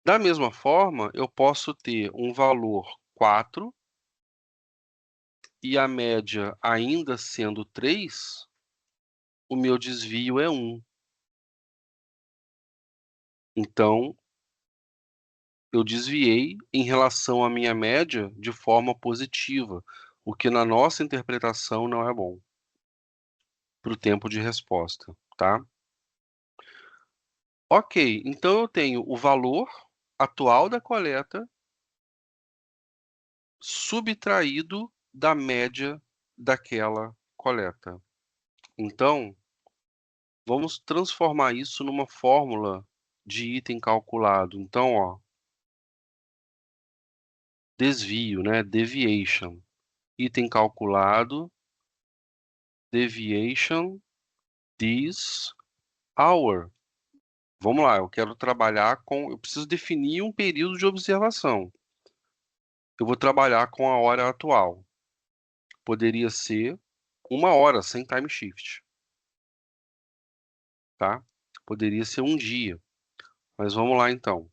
Da mesma forma, eu posso ter um valor 4 e a média ainda sendo 3, o meu desvio é 1. Então, eu desviei em relação à minha média de forma positiva, o que na nossa interpretação não é bom para o tempo de resposta, tá? Ok, então eu tenho o valor atual da coleta subtraído da média daquela coleta. Então, vamos transformar isso numa fórmula de item calculado. Então, ó, desvio, né? Deviation. Item calculado, deviation this hour. Vamos lá, eu quero trabalhar com. Eu preciso definir um período de observação. Eu vou trabalhar com a hora atual. Poderia ser 1 hora sem time shift, tá? Poderia ser um dia. Mas vamos lá então.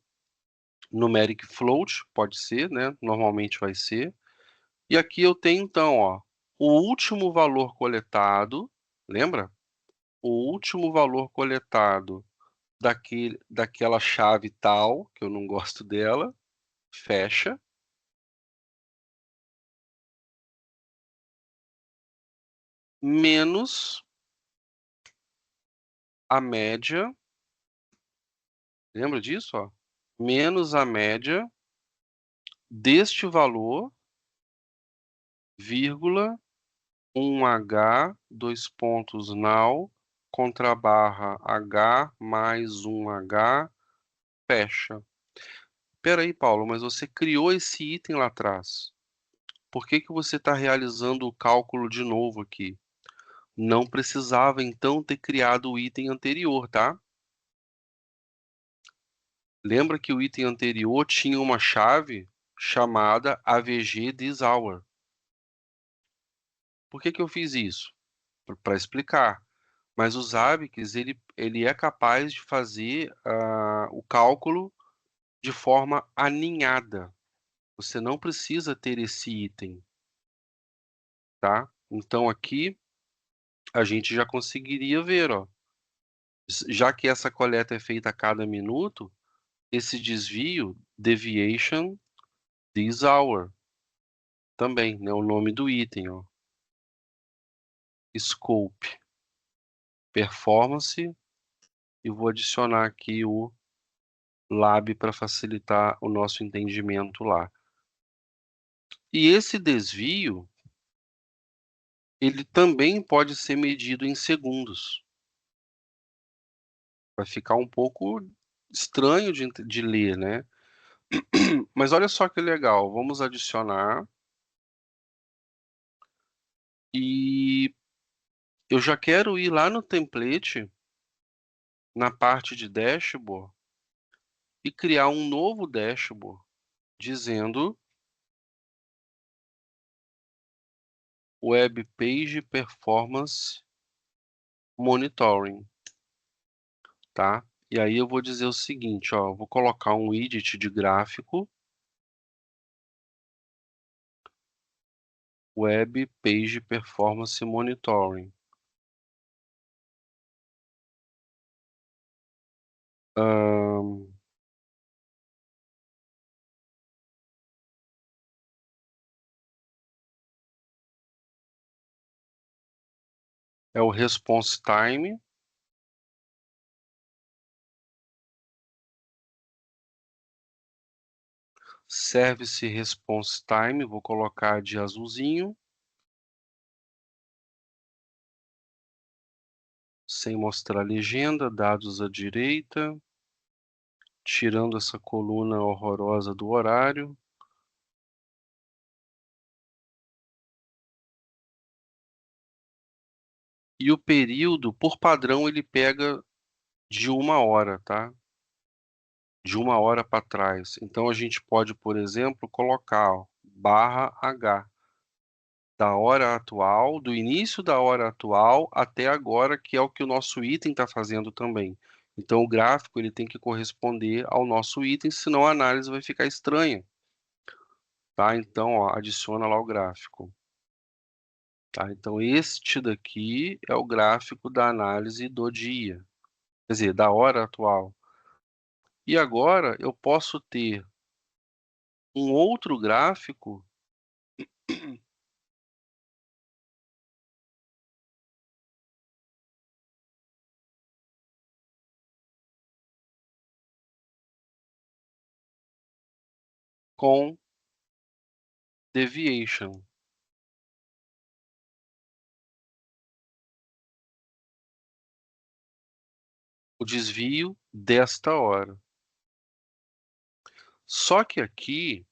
Numeric float, pode ser, né? Normalmente vai ser. E aqui eu tenho então, ó, o último valor coletado, lembra? O último valor coletado daquela chave tal, que eu não gosto dela, fecha, menos a média, lembra disso, ó? Menos a média deste valor, vírgula, 1H, dois pontos now, contrabarra H mais 1H, fecha. Espera aí, Paulo, mas você criou esse item lá atrás. Por que que você está realizando o cálculo de novo aqui? Não precisava, então, ter criado o item anterior, tá? Lembra que o item anterior tinha uma chave chamada AVG this hour. Por que que eu fiz isso? Para explicar. Mas o Zabbix, ele é capaz de fazer o cálculo de forma aninhada. Você não precisa ter esse item, tá? Então aqui a gente já conseguiria ver, ó. Já que essa coleta é feita a cada minuto, esse desvio, deviation this hour, também, né? O nome do item, ó. Scope, performance, e vou adicionar aqui o lab para facilitar o nosso entendimento lá. E esse desvio, ele também pode ser medido em segundos. Vai ficar um pouco estranho de ler, né? Mas olha só que legal. Vamos adicionar. E eu já quero ir lá no template, na parte de dashboard, e criar um novo dashboard, dizendo Web Page Performance Monitoring, tá? E aí eu vou dizer o seguinte, ó, eu vou colocar um widget de gráfico, Web Page Performance Monitoring. Ahn, é o Response Time, Service Response Time, vou colocar de azulzinho, sem mostrar legenda, dados à direita, tirando essa coluna horrorosa do horário. E o período, por padrão, ele pega de 1 hora, tá? De 1 hora para trás. Então a gente pode, por exemplo, colocar ó, /H da hora atual, do início da hora atual até agora, que é o que o nosso item está fazendo também. Então o gráfico ele tem que corresponder ao nosso item, senão a análise vai ficar estranha, tá? Então, ó, adiciona lá o gráfico. Tá? Então, este daqui é o gráfico da análise do dia, quer dizer, da hora atual. E agora eu posso ter um outro gráfico com deviation, o desvio desta hora. Só que aqui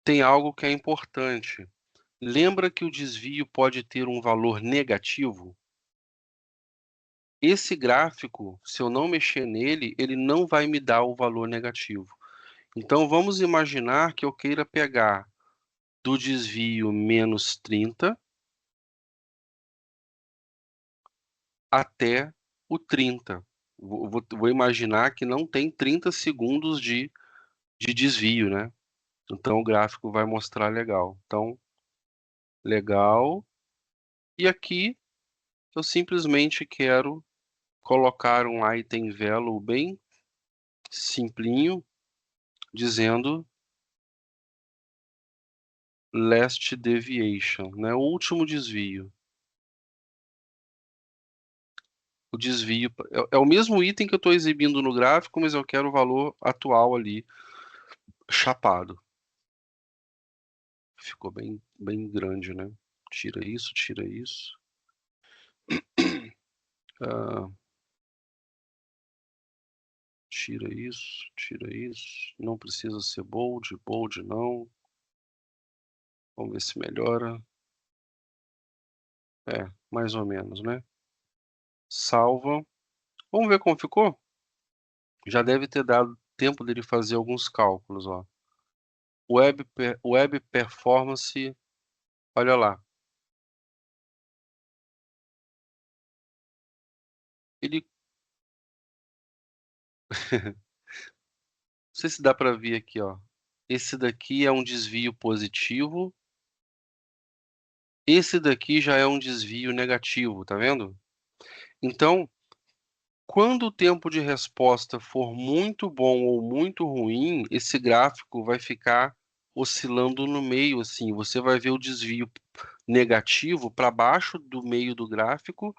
tem algo que é importante. Lembra que o desvio pode ter um valor negativo? Esse gráfico, se eu não mexer nele, ele não vai me dar o valor negativo. Então, vamos imaginar que eu queira pegar do desvio menos 30 até o 30. Vou imaginar que não tem 30 segundos de desvio, né? Então, o gráfico vai mostrar legal. Então, legal. E aqui, eu simplesmente quero colocar um item value bem simplinho, dizendo last deviation, né? O último desvio. O desvio é o mesmo item que eu estou exibindo no gráfico, mas eu quero o valor atual ali, chapado. Ficou bem grande, né? Tira isso, tira isso. Ah, tira isso, tira isso. Não precisa ser bold, bold não. Vamos ver se melhora. É, mais ou menos, né? Salva. Vamos ver como ficou? Já deve ter dado tempo dele fazer alguns cálculos, ó. Web Performance, olha lá. Ele, não sei se dá para ver aqui, ó. Esse daqui é um desvio positivo. Esse daqui já é um desvio negativo, tá vendo? Então, quando o tempo de resposta for muito bom ou muito ruim, esse gráfico vai ficar oscilando no meio, assim. Você vai ver o desvio negativo para baixo do meio do gráfico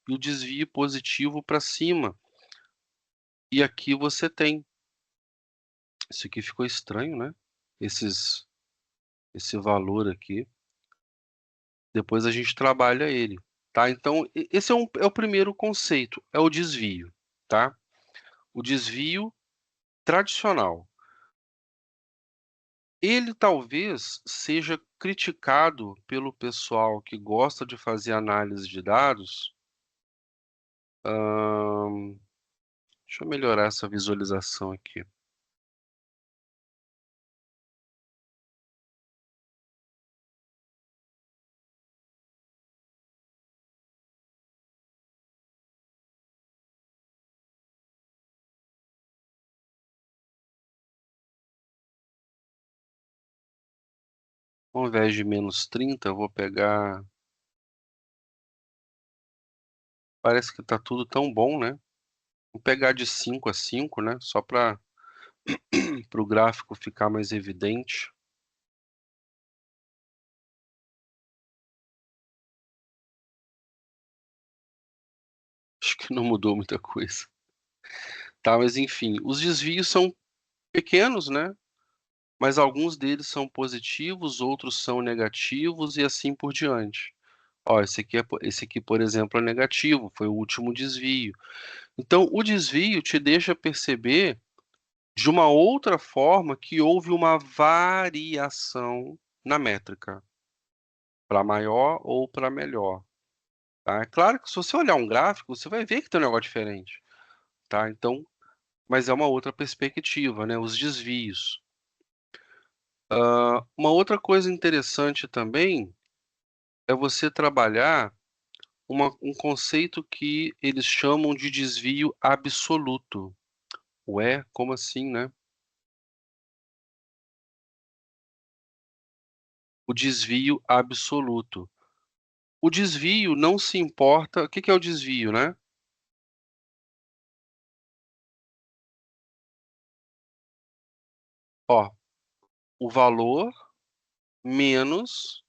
e o desvio positivo para cima. E aqui você tem. Isso aqui ficou estranho, né? Esse valor aqui. Depois a gente trabalha ele, tá? Então, esse é o primeiro conceito, é o desvio, tá? O desvio tradicional. Ele talvez seja criticado pelo pessoal que gosta de fazer análise de dados. Deixa eu melhorar essa visualização aqui. Ao invés de menos 30, eu vou pegar... Parece que está tudo tão bom, né? Vou pegar de 5 a 5, né? Só para o gráfico ficar mais evidente. Acho que não mudou muita coisa. Tá, mas enfim, os desvios são pequenos, né? Mas alguns deles são positivos, outros são negativos e assim por diante. Ó, esse aqui, por exemplo, é negativo, foi o último desvio. Então, o desvio te deixa perceber de uma outra forma que houve uma variação na métrica, para maior ou para melhor. Tá? É claro que se você olhar um gráfico, você vai ver que tem um negócio diferente. Tá? Então, mas é uma outra perspectiva, né? Os desvios. Uma outra coisa interessante também é você trabalhar um conceito que eles chamam de desvio absoluto. Ué, como assim, né? O desvio absoluto. O desvio não se importa. O que que é o desvio, né? Ó, o valor menos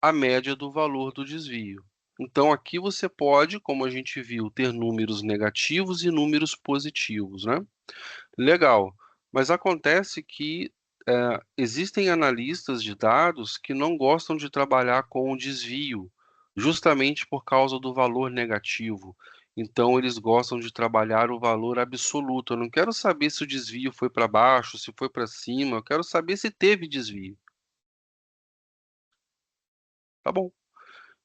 a média do valor do desvio. Então, aqui você pode, como a gente viu, ter números negativos e números positivos, né? Legal. Mas acontece que existem analistas de dados que não gostam de trabalhar com o desvio, justamente por causa do valor negativo. Então eles gostam de trabalhar o valor absoluto. Eu não quero saber se o desvio foi para baixo, se foi para cima, eu quero saber se teve desvio. Tá bom.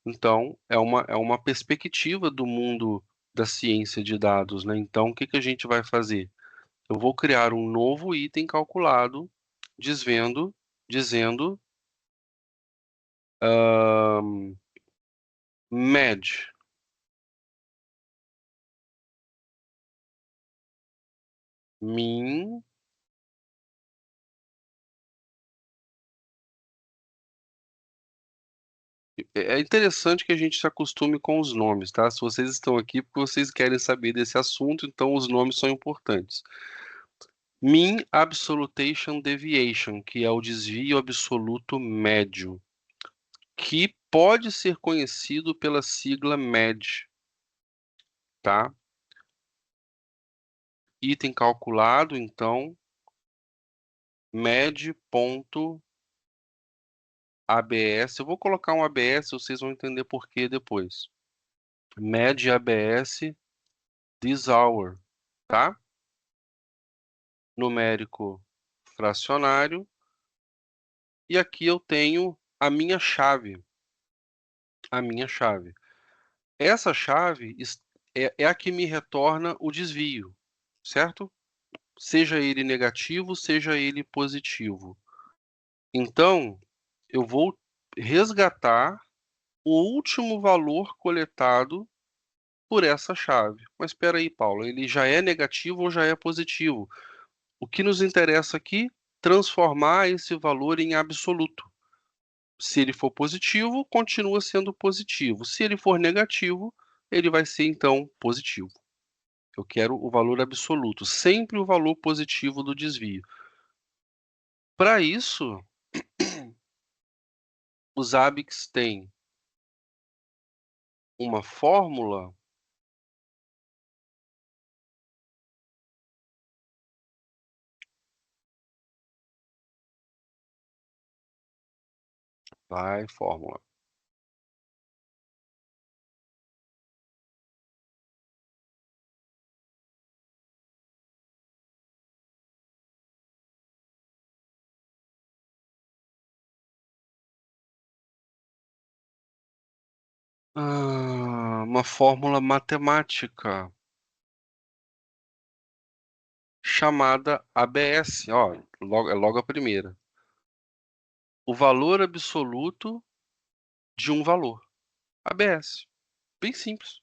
Então, é uma perspectiva do mundo da ciência de dados, né? Então, o que que a gente vai fazer? Eu vou criar um novo item calculado, dizendo med. Min. É interessante que a gente se acostume com os nomes, tá? Se vocês estão aqui porque vocês querem saber desse assunto, então os nomes são importantes. Mean Absolutation Deviation, que é o desvio absoluto médio, que pode ser conhecido pela sigla MED, tá? Item calculado, então, med.abs. Eu vou colocar um ABS, vocês vão entender por que depois. Med ABS this hour, tá? Numérico fracionário. E aqui eu tenho a minha chave. A minha chave. Essa chave é a que me retorna o desvio, certo? Seja ele negativo, seja ele positivo. Então, eu vou resgatar o último valor coletado por essa chave. Mas espera aí, Paulo, ele já é negativo ou já é positivo? O que nos interessa aqui? Transformar esse valor em absoluto. Se ele for positivo, continua sendo positivo. Se ele for negativo, ele vai ser então positivo. Eu quero o valor absoluto, sempre o valor positivo do desvio. Para isso, os ABICs têm uma fórmula. Vai, fórmula. Uma fórmula matemática chamada ABS. Ó, é logo a primeira. O valor absoluto de um valor. ABS. Bem simples.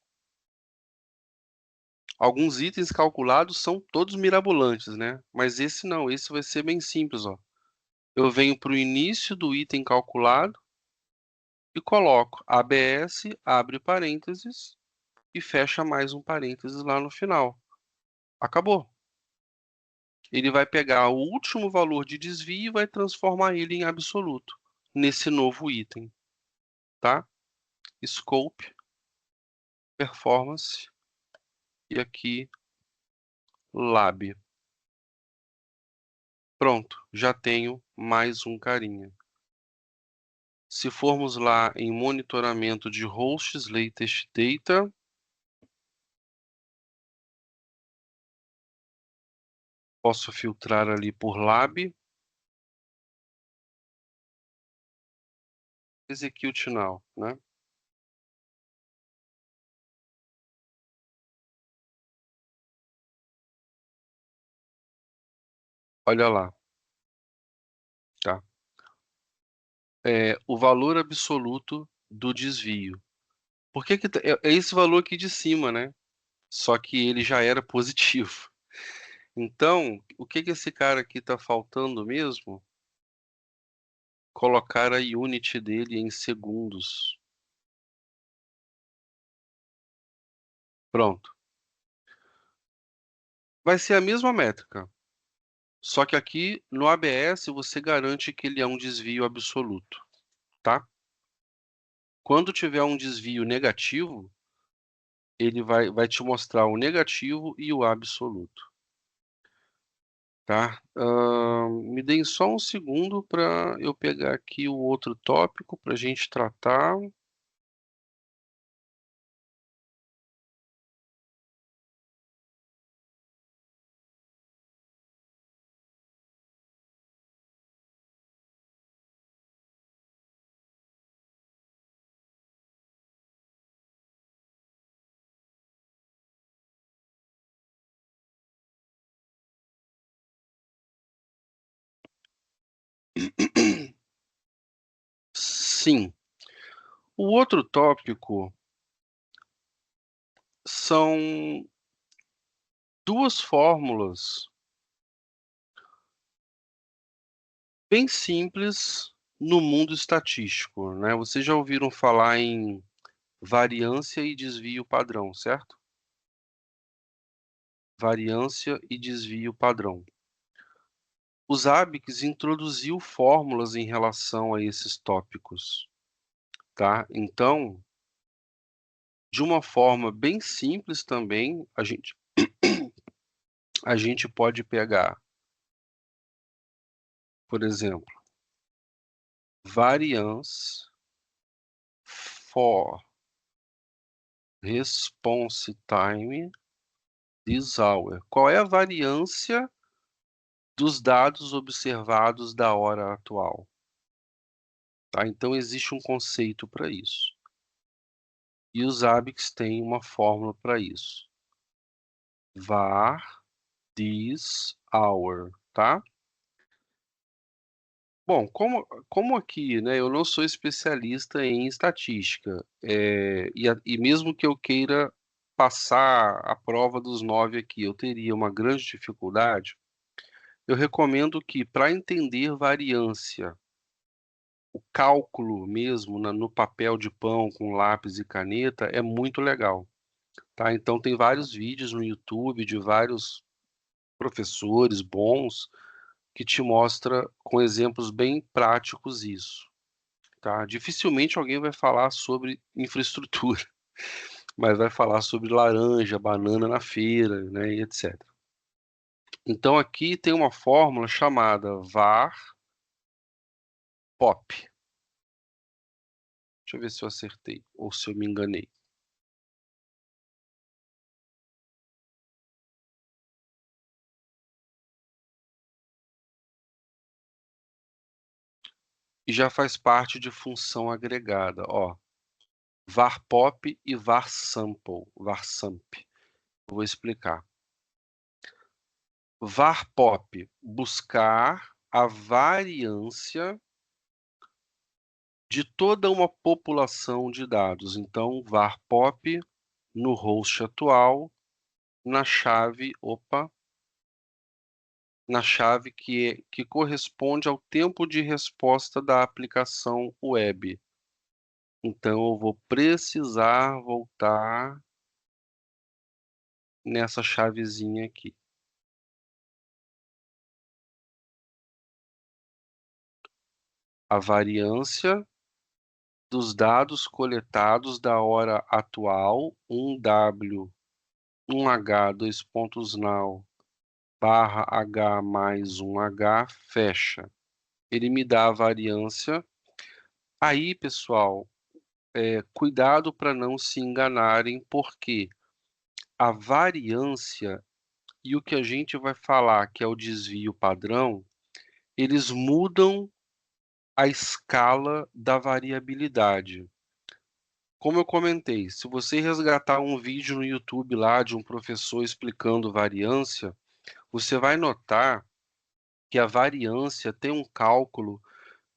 Alguns itens calculados são todos mirabolantes, né? Mas esse não, esse vai ser bem simples, ó. Eu venho para o início do item calculado e coloco ABS, abre parênteses e fecha mais um parênteses lá no final. Acabou. Ele vai pegar o último valor de desvio e vai transformar ele em absoluto nesse novo item, tá? Scope, performance e aqui lab. Pronto, já tenho mais um carinha. Se formos lá em monitoramento de hosts latest data, posso filtrar ali por lab, execute now, né? Olha lá, tá? O valor absoluto do desvio. Por que que é esse valor aqui de cima, né? Só que ele já era positivo. Então, o que que esse cara aqui está faltando mesmo? Colocar a unit dele em segundos. Pronto. Vai ser a mesma métrica. Só que aqui no ABS você garante que ele é um desvio absoluto, tá? Quando tiver um desvio negativo, ele vai te mostrar o negativo e o absoluto, tá? Me deem só um segundo para eu pegar aqui o outro tópico para a gente tratar. Sim. O outro tópico são duas fórmulas bem simples no mundo estatístico, né? Vocês já ouviram falar em variância e desvio padrão, certo? Variância e desvio padrão. O Zabbix introduziu fórmulas em relação a esses tópicos, tá? Então, de uma forma bem simples também, a gente pode pegar, por exemplo, variance for response time this hour. Qual é a variância dos dados observados da hora atual? Tá? Então, existe um conceito para isso. E o Zabbix tem uma fórmula para isso. Var this hour, tá? Bom, como aqui, né, eu não sou especialista em estatística, e mesmo que eu queira passar a prova dos 9 aqui, eu teria uma grande dificuldade, eu recomendo que, para entender variância, o cálculo mesmo no papel de pão com lápis e caneta é muito legal, tá? Então tem vários vídeos no YouTube de vários professores bons que te mostra com exemplos bem práticos isso, tá? Dificilmente alguém vai falar sobre infraestrutura, mas vai falar sobre laranja, banana na feira, né, e etc. Então aqui tem uma fórmula chamada var pop. Deixa eu ver se eu acertei ou se eu me enganei. E já faz parte de função agregada, ó. Var pop e var sample, var samp. Eu vou explicar. Var pop, buscar a variância de toda uma população de dados. Então, var pop no host atual, na chave, na chave que corresponde ao tempo de resposta da aplicação web. Então, eu vou precisar voltar nessa chavezinha aqui. A variância dos dados coletados da hora atual, 1W, 1H, dois pontos now, barra H mais 1H, fecha. Ele me dá a variância. Aí, pessoal, cuidado para não se enganarem, porque a variância e o que a gente vai falar, que é o desvio padrão, eles mudam a escala da variabilidade. Como eu comentei, se você resgatar um vídeo no YouTube lá de um professor explicando variância, você vai notar que a variância tem um cálculo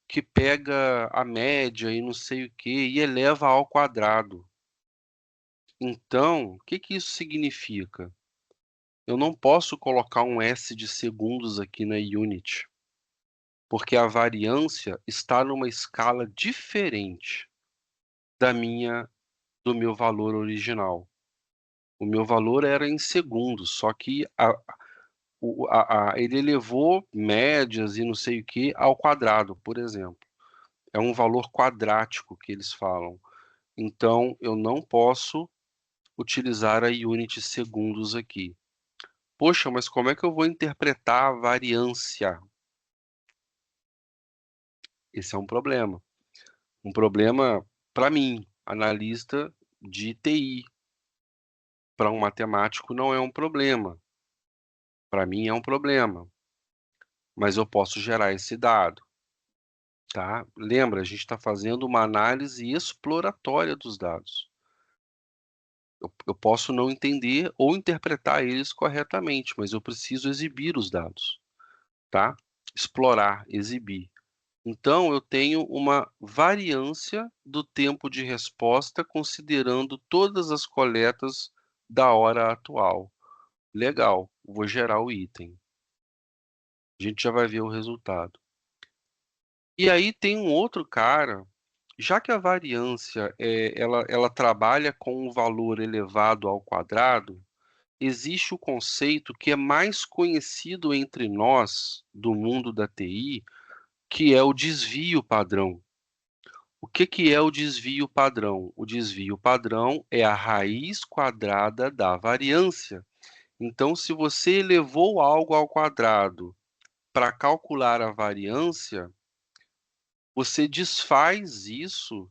que pega a média e não sei o que e eleva ao quadrado. Então, o que que isso significa? Eu não posso colocar um S de segundos aqui na Unity, porque a variância está numa escala diferente do meu valor original. O meu valor era em segundos, só que ele elevou médias e não sei o que ao quadrado, por exemplo. É um valor quadrático que eles falam. Então, eu não posso utilizar a Unity segundos aqui. Poxa, mas como é que eu vou interpretar a variância? Esse é um problema. Um problema para mim, analista de TI. Para um matemático não é um problema. Para mim é um problema. Mas eu posso gerar esse dado, tá? Lembra, a gente está fazendo uma análise exploratória dos dados. Eu posso não entender ou interpretar eles corretamente, mas eu preciso exibir os dados, tá? Explorar, exibir. Então, eu tenho uma variância do tempo de resposta considerando todas as coletas da hora atual. Legal, vou gerar o item. A gente já vai ver o resultado. E aí tem um outro cara, já que a variância ela trabalha com um valor elevado ao quadrado, existe o conceito que é mais conhecido entre nós do mundo da TI, que é o desvio padrão. O que que é o desvio padrão? O desvio padrão é a raiz quadrada da variância. Então, se você elevou algo ao quadrado para calcular a variância, você desfaz isso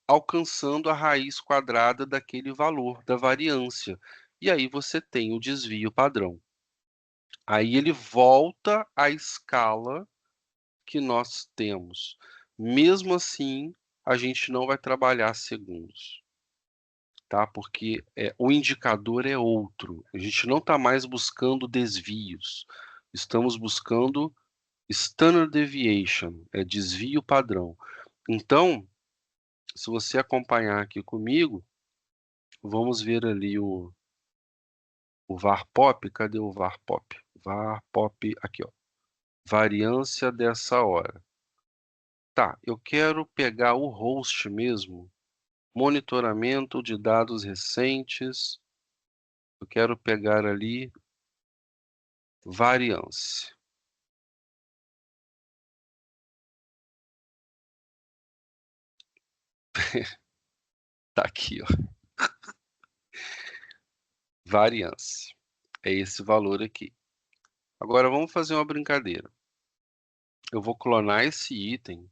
alcançando a raiz quadrada daquele valor da variância. E aí você tem o desvio padrão. Aí ele volta à escala que nós temos. Mesmo assim, a gente não vai trabalhar segundos, tá? Porque o indicador é outro. A gente não está mais buscando desvios. Estamos buscando standard deviation, é desvio padrão. Então, se você acompanhar aqui comigo, vamos ver ali o varpop. Cadê o varpop? Varpop, aqui, ó. Variância dessa hora. Tá, eu quero pegar o host mesmo. Monitoramento de dados recentes. Eu quero pegar ali variância. Tá aqui, ó. Variância. É esse valor aqui. Agora vamos fazer uma brincadeira. Eu vou clonar esse item.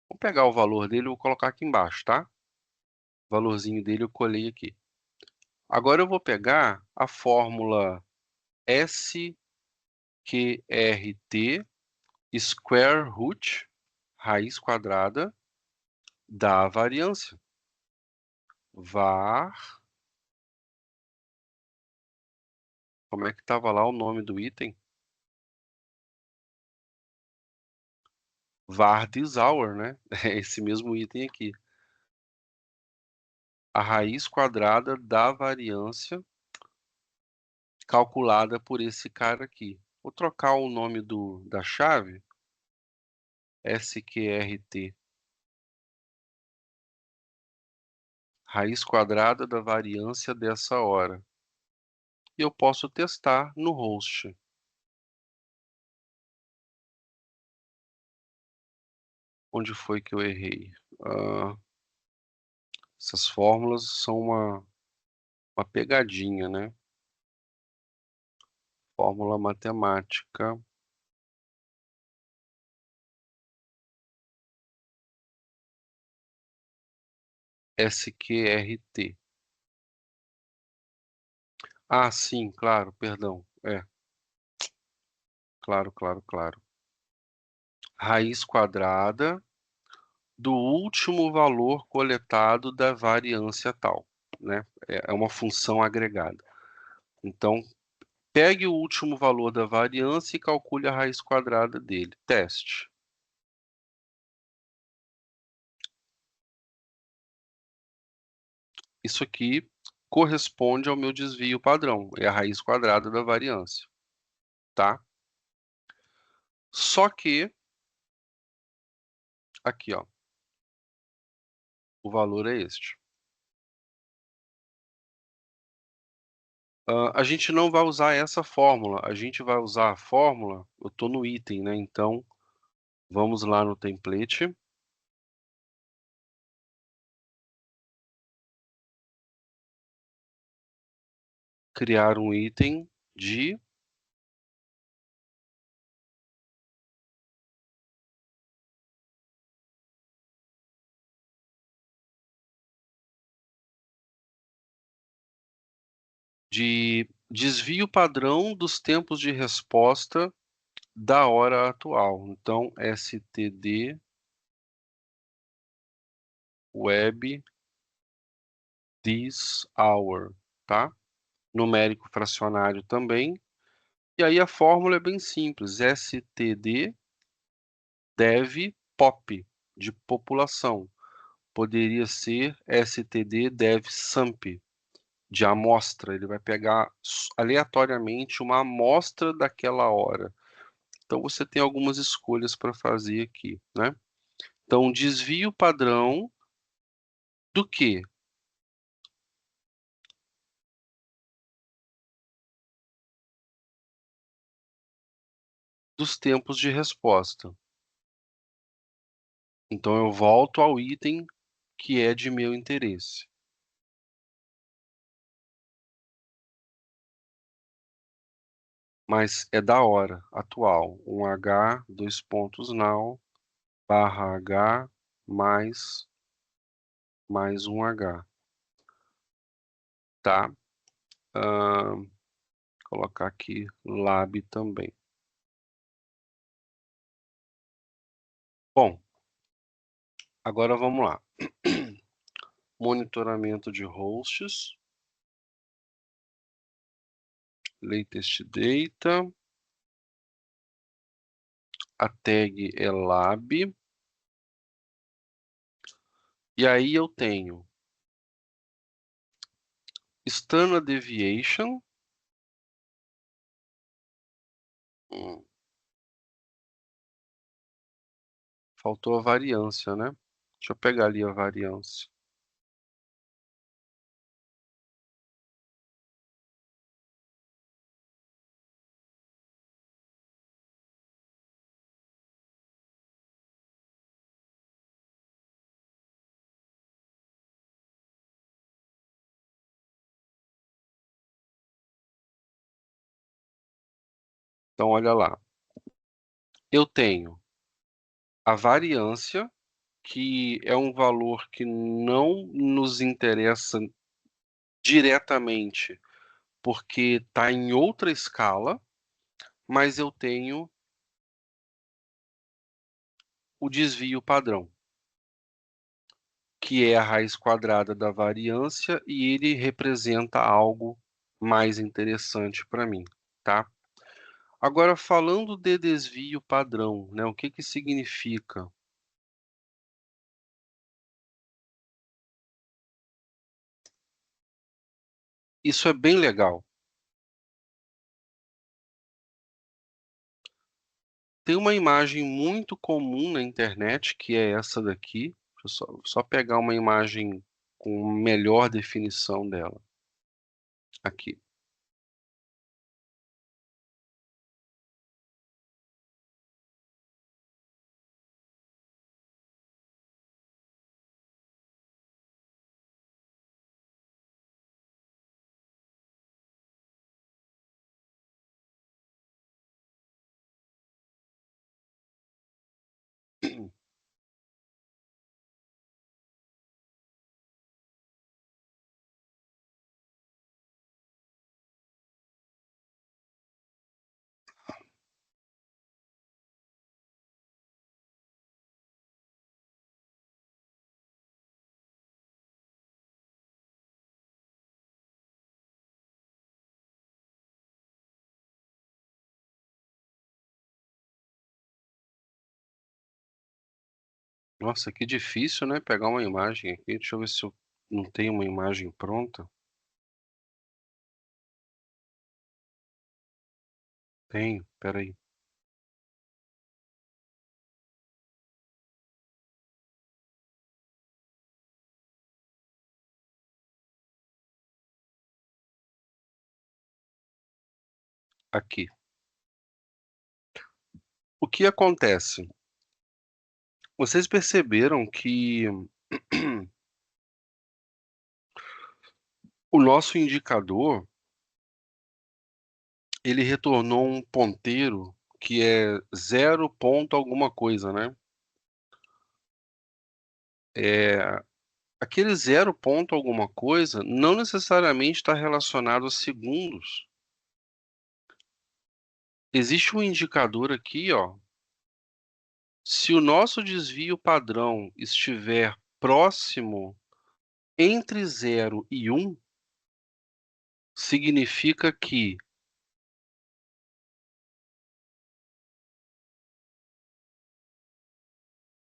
Vou pegar o valor dele e vou colocar aqui embaixo, tá? O valorzinho dele eu colei aqui. Agora eu vou pegar a fórmula SQRT square root, raiz quadrada, da variância. Var, como é que estava lá o nome do item? Var this hour, né? É esse mesmo item aqui. A raiz quadrada da variância calculada por esse cara aqui. Vou trocar o nome da chave, SQRT, raiz quadrada da variância dessa hora. E eu posso testar no host. Onde foi que eu errei? Ah, essas fórmulas são uma pegadinha, né? Fórmula matemática. SQRT. Ah, sim, claro, perdão. Claro, claro, claro. Raiz quadrada do último valor coletado da variância tal, né? É uma função agregada. Então, pegue o último valor da variância e calcule a raiz quadrada dele. Teste. Isso aqui corresponde ao meu desvio padrão, é a raiz quadrada da variância, tá? Só que, aqui, ó, o valor é este. A gente não vai usar essa fórmula, a gente vai usar a fórmula, eu estou no item, né? Então, vamos lá no template. Criar um item de desvio padrão dos tempos de resposta da hora atual. Então, std web this hour, tá? Numérico fracionário também. E aí a fórmula é bem simples, STD dev pop, de população. Poderia ser STD dev samp, de amostra. Ele vai pegar aleatoriamente uma amostra daquela hora. Então você tem algumas escolhas para fazer aqui, né? Então, desvio padrão do quê? Dos tempos de resposta. Então eu volto ao item que é de meu interesse. Mas é da hora, atual. Um H, dois pontos now, barra H, mais um H. Tá? Colocar aqui lab também. Bom, agora vamos lá. Monitoramento de hosts. Latest data. A tag é lab. E aí eu tenho standard deviation. Faltou a variância, né? Deixa eu pegar ali a variância. Então, olha lá. Eu tenho a variância, que é um valor que não nos interessa diretamente, porque está em outra escala, mas eu tenho o desvio padrão, que é a raiz quadrada da variância, e ele representa algo mais interessante para mim, tá? Agora, falando de desvio padrão, né, o que que significa? Isso é bem legal. Tem uma imagem muito comum na internet, que é essa daqui. Deixa eu só pegar uma imagem com melhor definição dela. Aqui. Nossa, que difícil, né? Pegar uma imagem aqui. Deixa eu ver se eu não tenho uma imagem pronta. Tenho, peraí. Aqui. O que acontece? Vocês perceberam que o nosso indicador, ele retornou um ponteiro que é 0 ponto alguma coisa, né? Aquele 0 ponto alguma coisa não necessariamente está relacionado a segundos. Existe um indicador aqui, ó. Se o nosso desvio padrão estiver próximo entre 0 e 1, significa que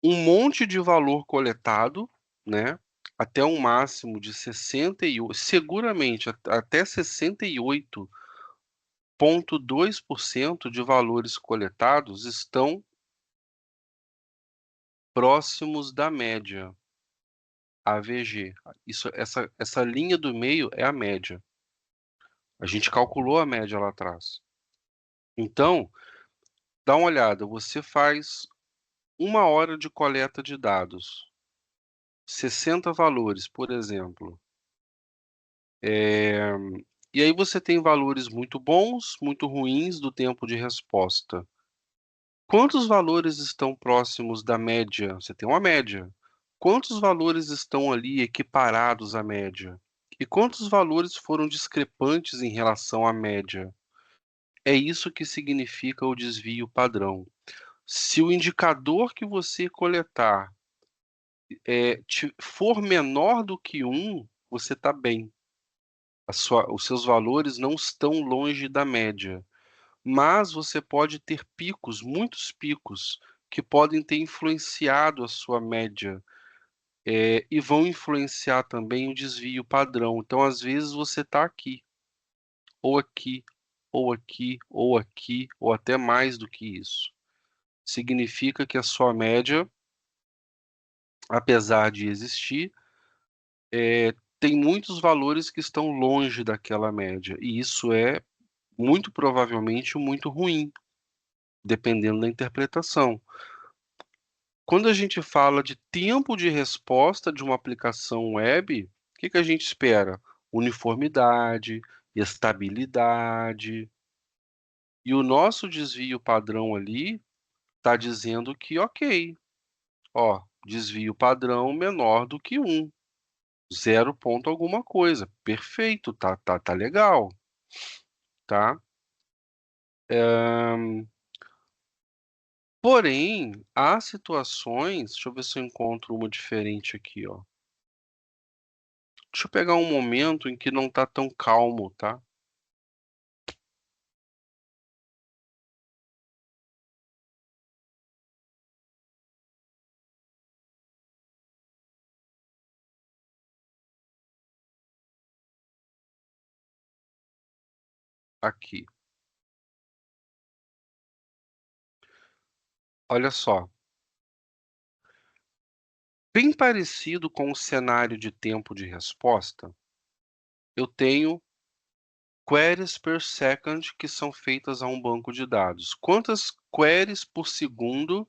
um monte de valor coletado, né? Até um máximo de 68, seguramente até 68,2% de valores coletados estão próximos da média, AVG. Essa linha do meio é a média. A gente calculou a média lá atrás. Então, dá uma olhada, você faz 1 hora de coleta de dados, 60 valores, por exemplo. E aí você tem valores muito bons, muito ruins do tempo de resposta. Quantos valores estão próximos da média? Você tem uma média. Quantos valores estão ali equiparados à média? E quantos valores foram discrepantes em relação à média? É isso que significa o desvio padrão. Se o indicador que você coletar for menor do que 1, você está bem. Os seus valores não estão longe da média. Mas você pode ter picos, muitos picos, que podem ter influenciado a sua média, e vão influenciar também o desvio padrão. Então, às vezes, você está aqui, ou aqui, ou aqui, ou aqui, ou até mais do que isso. Significa que a sua média, apesar de existir, tem muitos valores que estão longe daquela média. E isso é muito provavelmente muito ruim, dependendo da interpretação. Quando a gente fala de tempo de resposta de uma aplicação web, o que que a gente espera? Uniformidade, estabilidade. E o nosso desvio padrão ali está dizendo que, ok, ó, desvio padrão menor do que 1, 0 ponto alguma coisa. Perfeito, tá legal, tá? Porém, há situações, deixa eu ver se eu encontro uma diferente aqui, ó. Deixa eu pegar um momento em que não tá tão calmo, tá? Aqui. Olha só. Bem parecido com o cenário de tempo de resposta, eu tenho queries per second que são feitas a um banco de dados. Quantas queries por segundo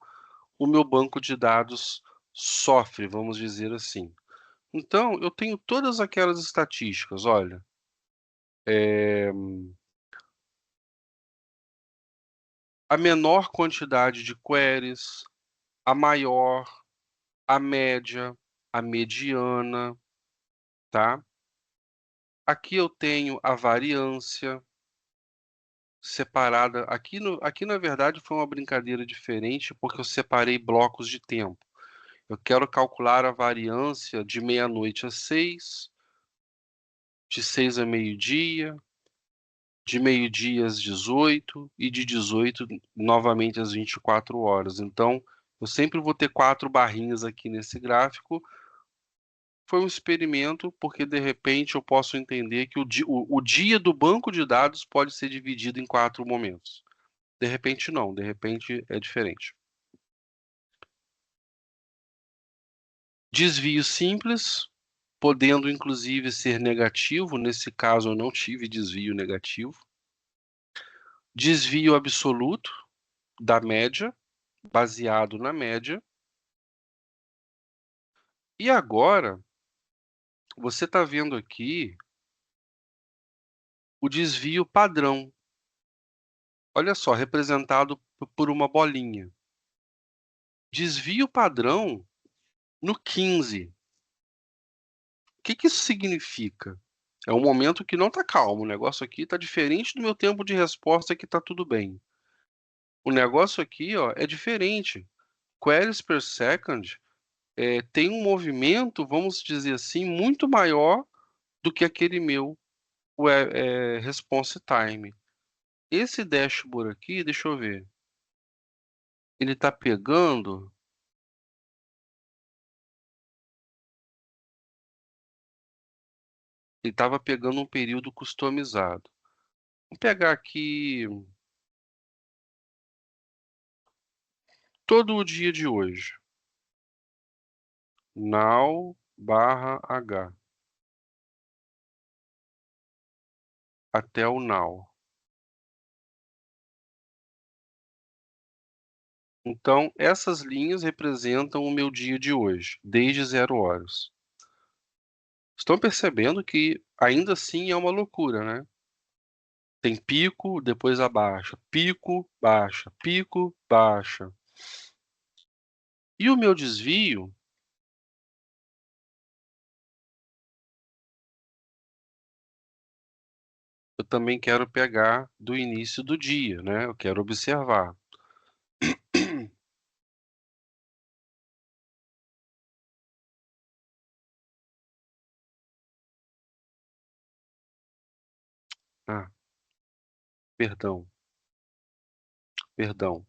o meu banco de dados sofre, vamos dizer assim. Então, eu tenho todas aquelas estatísticas, olha. A menor quantidade de queries, a maior, a média, a mediana, tá? Aqui eu tenho a variância separada. Aqui, na verdade, foi uma brincadeira diferente, porque eu separei blocos de tempo. Eu quero calcular a variância de meia-noite às 6, de 6 a meio-dia, de meio-dia às 18 e de 18 novamente às 24 horas. Então, eu sempre vou ter 4 barrinhas aqui nesse gráfico. Foi um experimento, porque de repente eu posso entender que o dia do banco de dados pode ser dividido em 4 momentos. De repente não, de repente é diferente. Desvio simples, podendo inclusive ser negativo, nesse caso eu não tive desvio negativo. Desvio absoluto da média, baseado na média. E agora, você está vendo aqui o desvio padrão. Olha só, representado por uma bolinha. Desvio padrão no 15. O que que isso significa? É um momento que não está calmo. O negócio aqui está diferente do meu tempo de resposta, que está tudo bem. O negócio aqui, ó, é diferente. Queries per second tem um movimento, vamos dizer assim, muito maior do que aquele meu response time. Esse dashboard aqui, deixa eu ver. Ele está pegando. Ele estava pegando um período customizado. Vou pegar aqui todo o dia de hoje. Now/H. Até o now. Então, essas linhas representam o meu dia de hoje, desde 0 horas. Estão percebendo que ainda assim é uma loucura, né? Tem pico, depois abaixa, pico, baixa, pico, baixa. E o meu desvio, eu também quero pegar do início do dia, né? Eu quero observar. Ah, perdão, perdão.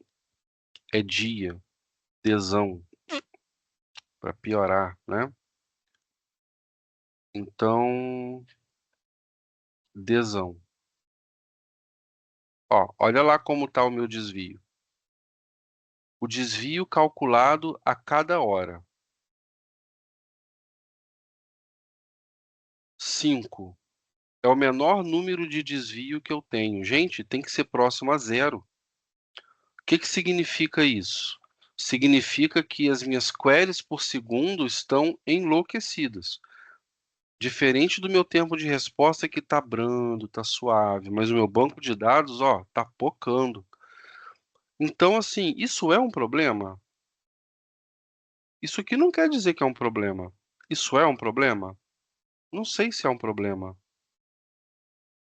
É dia, desão, para piorar, né? Então, desão. Ó, olha lá como está o meu desvio. O desvio calculado a cada hora. 5 é o menor número de desvio que eu tenho. Gente, tem que ser próximo a zero. O que que significa isso? Significa que as minhas queries por segundo estão enlouquecidas. Diferente do meu tempo de resposta que está brando, está suave, mas o meu banco de dados, ó, está pocando. Então, assim, isso é um problema? Isso aqui não quer dizer que é um problema. Isso é um problema? Não sei se é um problema,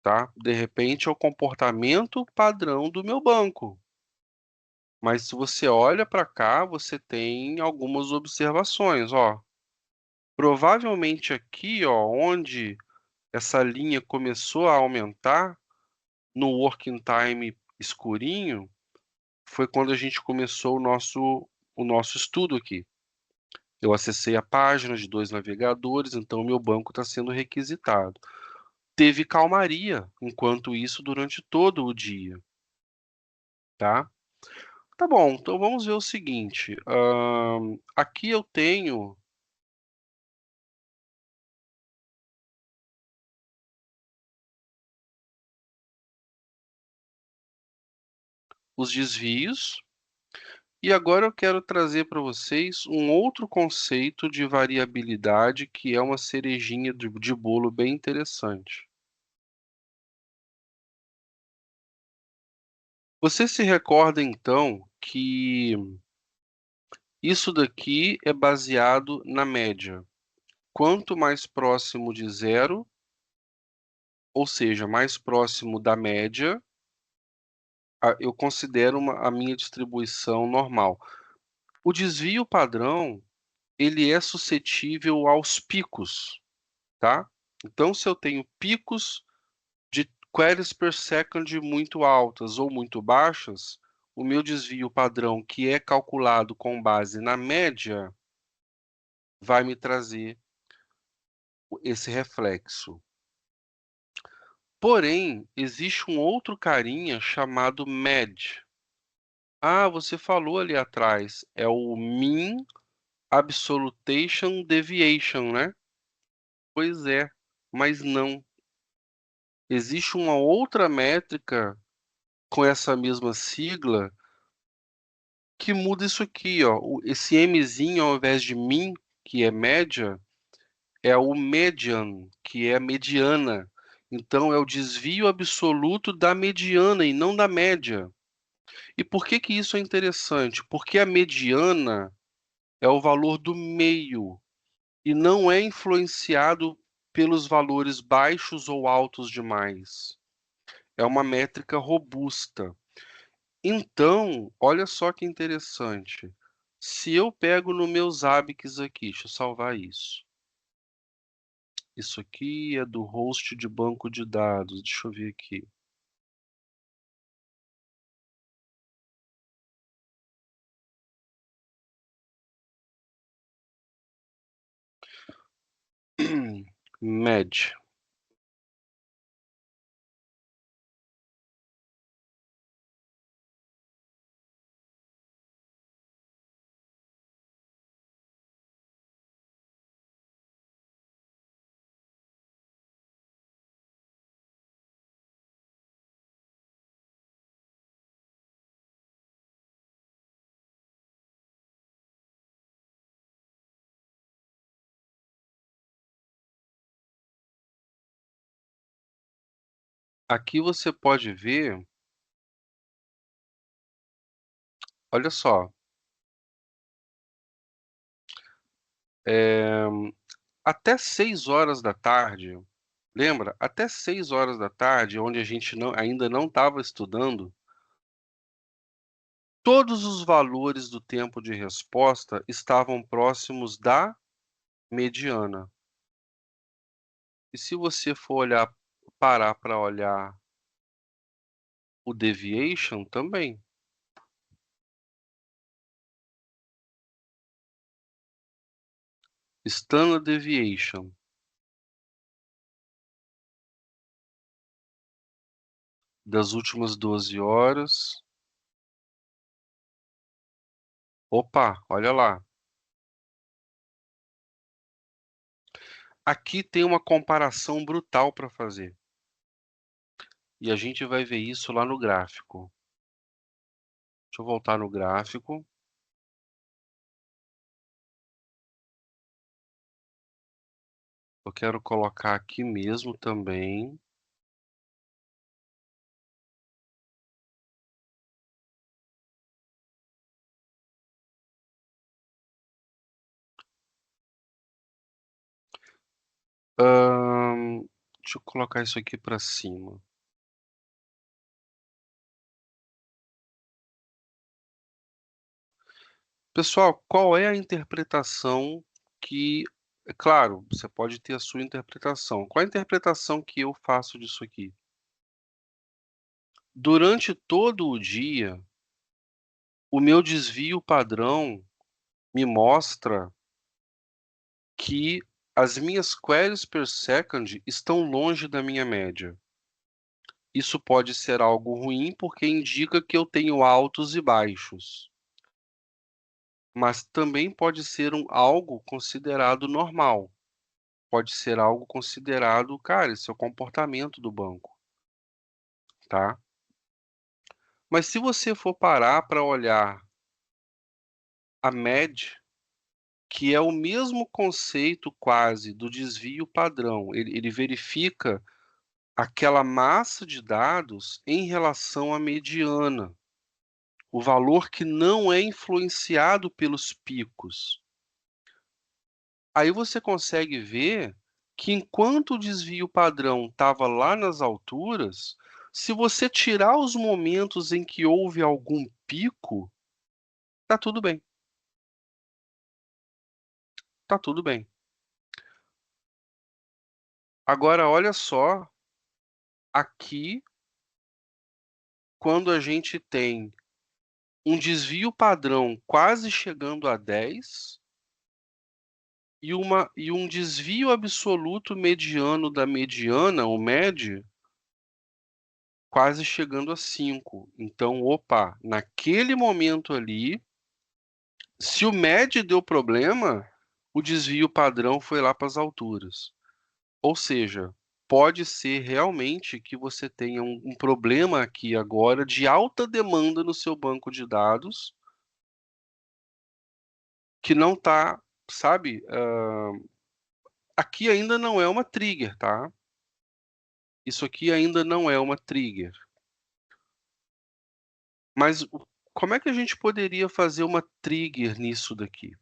tá? De repente é o comportamento padrão do meu banco. Mas se você olha para cá, você tem algumas observações, ó. Provavelmente aqui, ó, onde essa linha começou a aumentar, no working time escurinho, foi quando a gente começou o nosso estudo aqui. Eu acessei a página de 2 navegadores, então o meu banco está sendo requisitado. Teve calmaria enquanto isso durante todo o dia, tá? Tá bom, então vamos ver o seguinte. Aqui eu tenho os desvios, e agora eu quero trazer para vocês um outro conceito de variabilidade que é uma cerejinha de bolo bem interessante. Você se recorda então que isso daqui é baseado na média. Quanto mais próximo de zero, ou seja, mais próximo da média, eu considero a minha distribuição normal. O desvio padrão, ele é suscetível aos picos, tá? Então, se eu tenho picos de queries per second muito altas ou muito baixas, o meu desvio padrão, que é calculado com base na média, vai me trazer esse reflexo. Porém, existe um outro carinha chamado MED. Ah, você falou ali atrás, é o Mean Absolutation Deviation, né? Pois é, mas não. Existe uma outra métrica com essa mesma sigla que muda isso aqui, ó. Esse Mzinho, ao invés de mean, que é média, é o median, que é a mediana. Então, é o desvio absoluto da mediana e não da média. E por que que isso é interessante? Porque a mediana é o valor do meio e não é influenciado pelos valores baixos ou altos demais. É uma métrica robusta. Então, olha só que interessante. Se eu pego no meu Zabbix aqui, deixa eu salvar isso. Isso aqui é do host de banco de dados. Deixa eu ver aqui. Med. Aqui você pode ver, olha só, eh, até 6 horas da tarde, lembra? Até 6 horas da tarde, onde a gente ainda não estava estudando, todos os valores do tempo de resposta estavam próximos da mediana. E se você for parar para olhar o deviation também. Standard deviation das últimas 12 horas. Opa, olha lá. Aqui tem uma comparação brutal para fazer. E a gente vai ver isso lá no gráfico. Deixa eu voltar no gráfico. Eu quero colocar aqui mesmo também. Deixa eu colocar isso aqui para cima. Pessoal, qual é a interpretação que... É claro, você pode ter a sua interpretação. Qual é a interpretação que eu faço disso aqui? Durante todo o dia, o meu desvio padrão me mostra que as minhas queries per second estão longe da minha média. Isso pode ser algo ruim porque indica que eu tenho altos e baixos. Mas também pode ser algo considerado normal. Pode ser algo considerado, cara, esse é o comportamento do banco, tá? Mas se você for parar para olhar a média, que é o mesmo conceito quase do desvio padrão, ele verifica aquela massa de dados em relação à mediana, o valor que não é influenciado pelos picos. Aí você consegue ver que enquanto o desvio padrão estava lá nas alturas, se você tirar os momentos em que houve algum pico, tá tudo bem. Tá tudo bem. Agora, olha só, aqui, quando a gente tem um desvio padrão quase chegando a 10 e um desvio absoluto mediano da mediana, o MED, quase chegando a 5. Então, opa, naquele momento ali, se o MED deu problema, o desvio padrão foi lá para as alturas. Ou seja, pode ser realmente que você tenha um problema aqui agora de alta demanda no seu banco de dados que não está, sabe? Aqui ainda não é uma trigger, tá? Isso aqui ainda não é uma trigger. Mas como é que a gente poderia fazer uma trigger nisso daqui?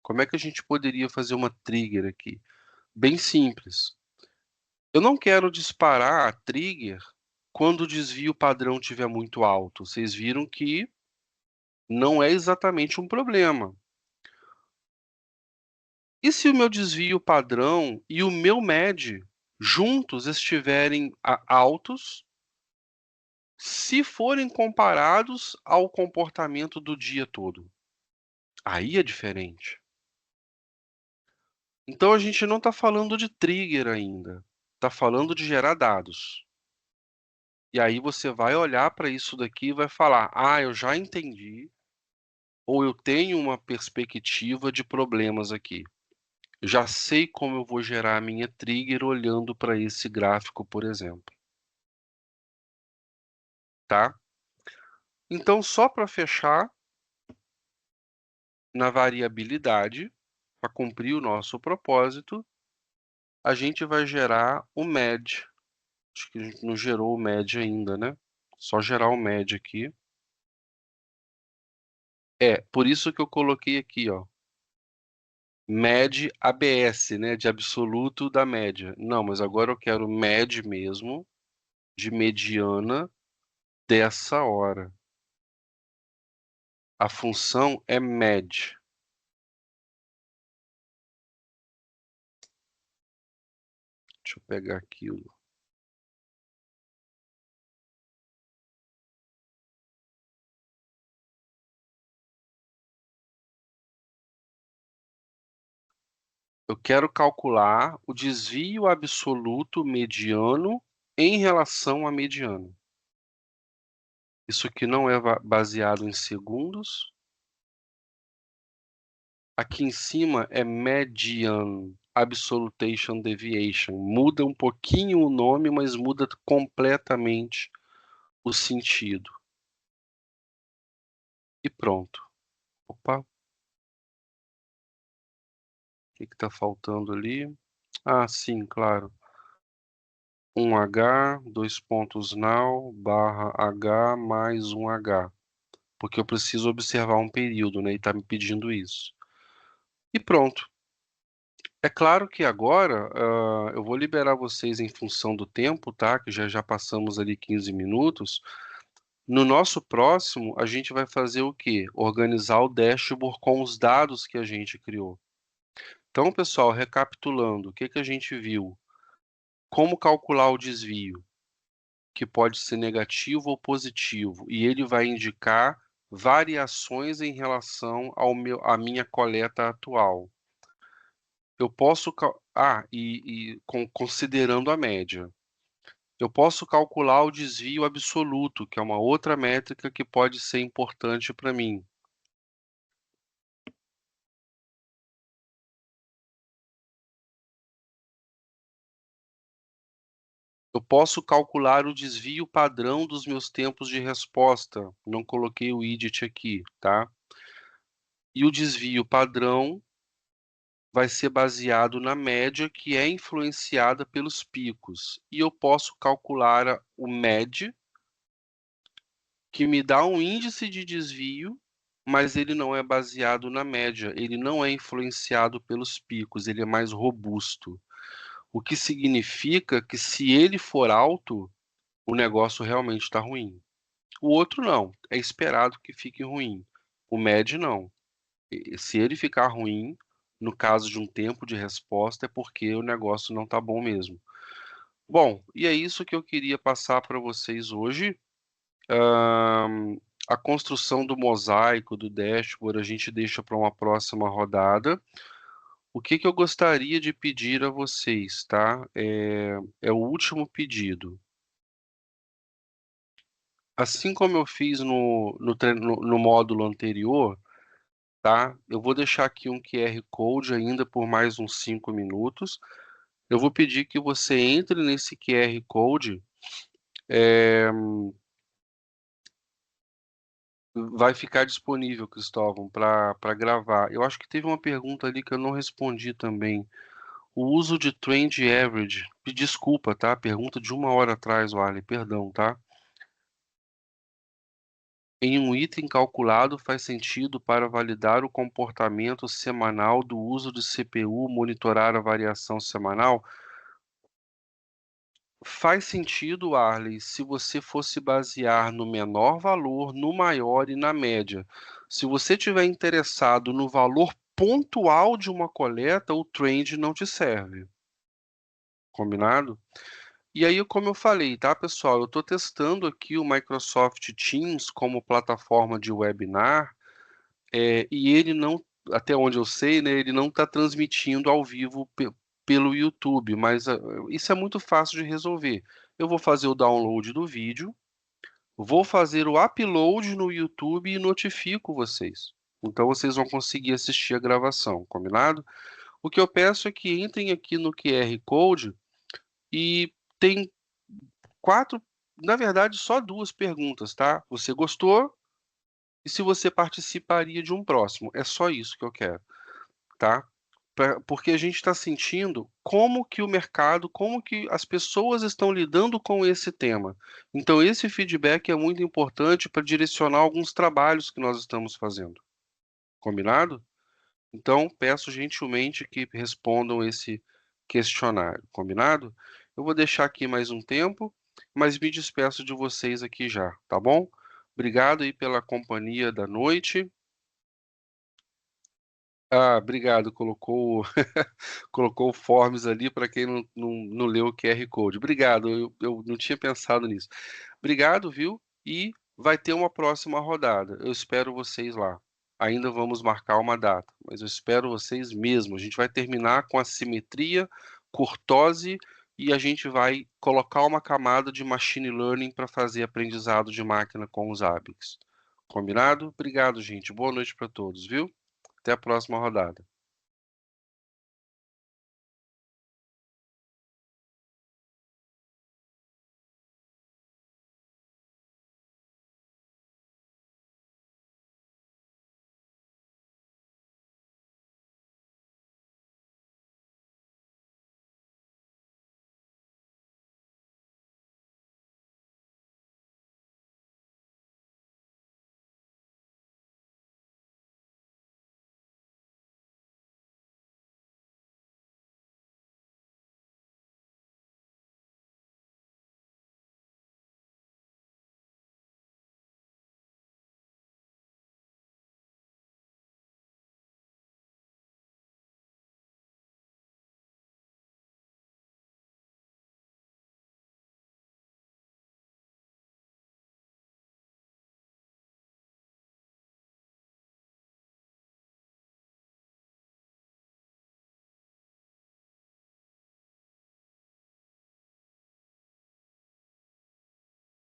Como é que a gente poderia fazer uma trigger aqui? Bem simples. Eu não quero disparar a trigger quando o desvio padrão estiver muito alto. Vocês viram que não é exatamente um problema. E se o meu desvio padrão e o meu MED juntos estiverem altos, se forem comparados ao comportamento do dia todo? Aí é diferente. Então a gente não está falando de trigger ainda. Está falando de gerar dados. E aí você vai olhar para isso daqui e vai falar: ah, eu já entendi, ou eu tenho uma perspectiva de problemas aqui. Eu já sei como eu vou gerar a minha trigger olhando para esse gráfico, por exemplo. Tá? Então, só para fechar, na variabilidade, para cumprir o nosso propósito, a gente vai gerar o MED. Acho que a gente não gerou o MED ainda, né? Só gerar o MED aqui. Por isso que eu coloquei aqui, ó. MED ABS, né? De absoluto da média. Não, mas agora eu quero MED mesmo, de mediana dessa hora. A função é MED. Deixa eu pegar aqui o... Eu quero calcular o desvio absoluto mediano em relação a mediano. Isso aqui não é baseado em segundos. Aqui em cima é median absolutation deviation. Muda um pouquinho o nome, mas muda completamente o sentido. E pronto. Opa, o que está faltando ali? Ah, sim, claro. 1H, dois pontos now, barra H mais 1H. Porque eu preciso observar um período, né? E está me pedindo isso. E pronto. É claro que agora eu vou liberar vocês em função do tempo, tá? Que já passamos ali 15 minutos. No nosso próximo, a gente vai fazer o quê? Organizar o dashboard com os dados que a gente criou. Então, pessoal, recapitulando, o que que a gente viu? Como calcular o desvio, que pode ser negativo ou positivo, e ele vai indicar variações em relação à minha coleta atual. Eu posso... considerando a média. Eu posso calcular o desvio absoluto, que é uma outra métrica que pode ser importante para mim. Eu posso calcular o desvio padrão dos meus tempos de resposta. Não coloquei o widget aqui, tá? E o desvio padrão vai ser baseado na média que é influenciada pelos picos. E eu posso calcular o MED, que me dá um índice de desvio, mas ele não é baseado na média, ele não é influenciado pelos picos, ele é mais robusto. O que significa que se ele for alto, o negócio realmente está ruim. O outro não, é esperado que fique ruim. O MED não. Se ele ficar ruim, no caso de um tempo de resposta, é porque o negócio não está bom mesmo. Bom, e é isso que eu queria passar para vocês hoje. A construção do mosaico, do dashboard, a gente deixa para uma próxima rodada. O que que eu gostaria de pedir a vocês, tá? É o último pedido. Assim como eu fiz no módulo anterior, tá? Eu vou deixar aqui um QR Code ainda por mais uns 5 minutos. Eu vou pedir que você entre nesse QR Code. Vai ficar disponível, Cristóvão, para gravar. Eu acho que teve uma pergunta ali que eu não respondi também. O uso de Trend Average. Desculpa, tá? Pergunta de 1 hora atrás, Wally. Perdão, tá? Em um item calculado, faz sentido para validar o comportamento semanal do uso de CPU, monitorar a variação semanal? Faz sentido, Arley, se você fosse basear no menor valor, no maior e na média. Se você tiver interessado no valor pontual de uma coleta, o trend não te serve. Combinado? E aí, como eu falei, tá, pessoal? Eu estou testando aqui o Microsoft Teams como plataforma de webinar, e ele não, até onde eu sei, né, ele não está transmitindo ao vivo pelo YouTube, mas isso é muito fácil de resolver. Eu vou fazer o download do vídeo, vou fazer o upload no YouTube e notifico vocês. Então vocês vão conseguir assistir a gravação, combinado? O que eu peço é que entrem aqui no QR Code e tem 4, na verdade, só 2 perguntas, tá? Você gostou? E se você participaria de um próximo? É só isso que eu quero, tá? porque a gente está sentindo como que o mercado, como que as pessoas estão lidando com esse tema. Então, esse feedback é muito importante para direcionar alguns trabalhos que nós estamos fazendo. Combinado? Então, peço gentilmente que respondam esse questionário. Combinado? Eu vou deixar aqui mais um tempo, mas me despeço de vocês aqui já, tá bom? Obrigado aí pela companhia da noite. Ah, obrigado. Colocou o Forms ali para quem não leu o QR Code. Obrigado, eu não tinha pensado nisso. Obrigado, viu? E vai ter uma próxima rodada. Eu espero vocês lá. Ainda vamos marcar uma data, mas eu espero vocês mesmo. A gente vai terminar com a simetria, kurtose e a gente vai colocar uma camada de machine learning para fazer aprendizado de máquina com os ABICs. Combinado? Obrigado, gente. Boa noite para todos, viu? Até a próxima rodada.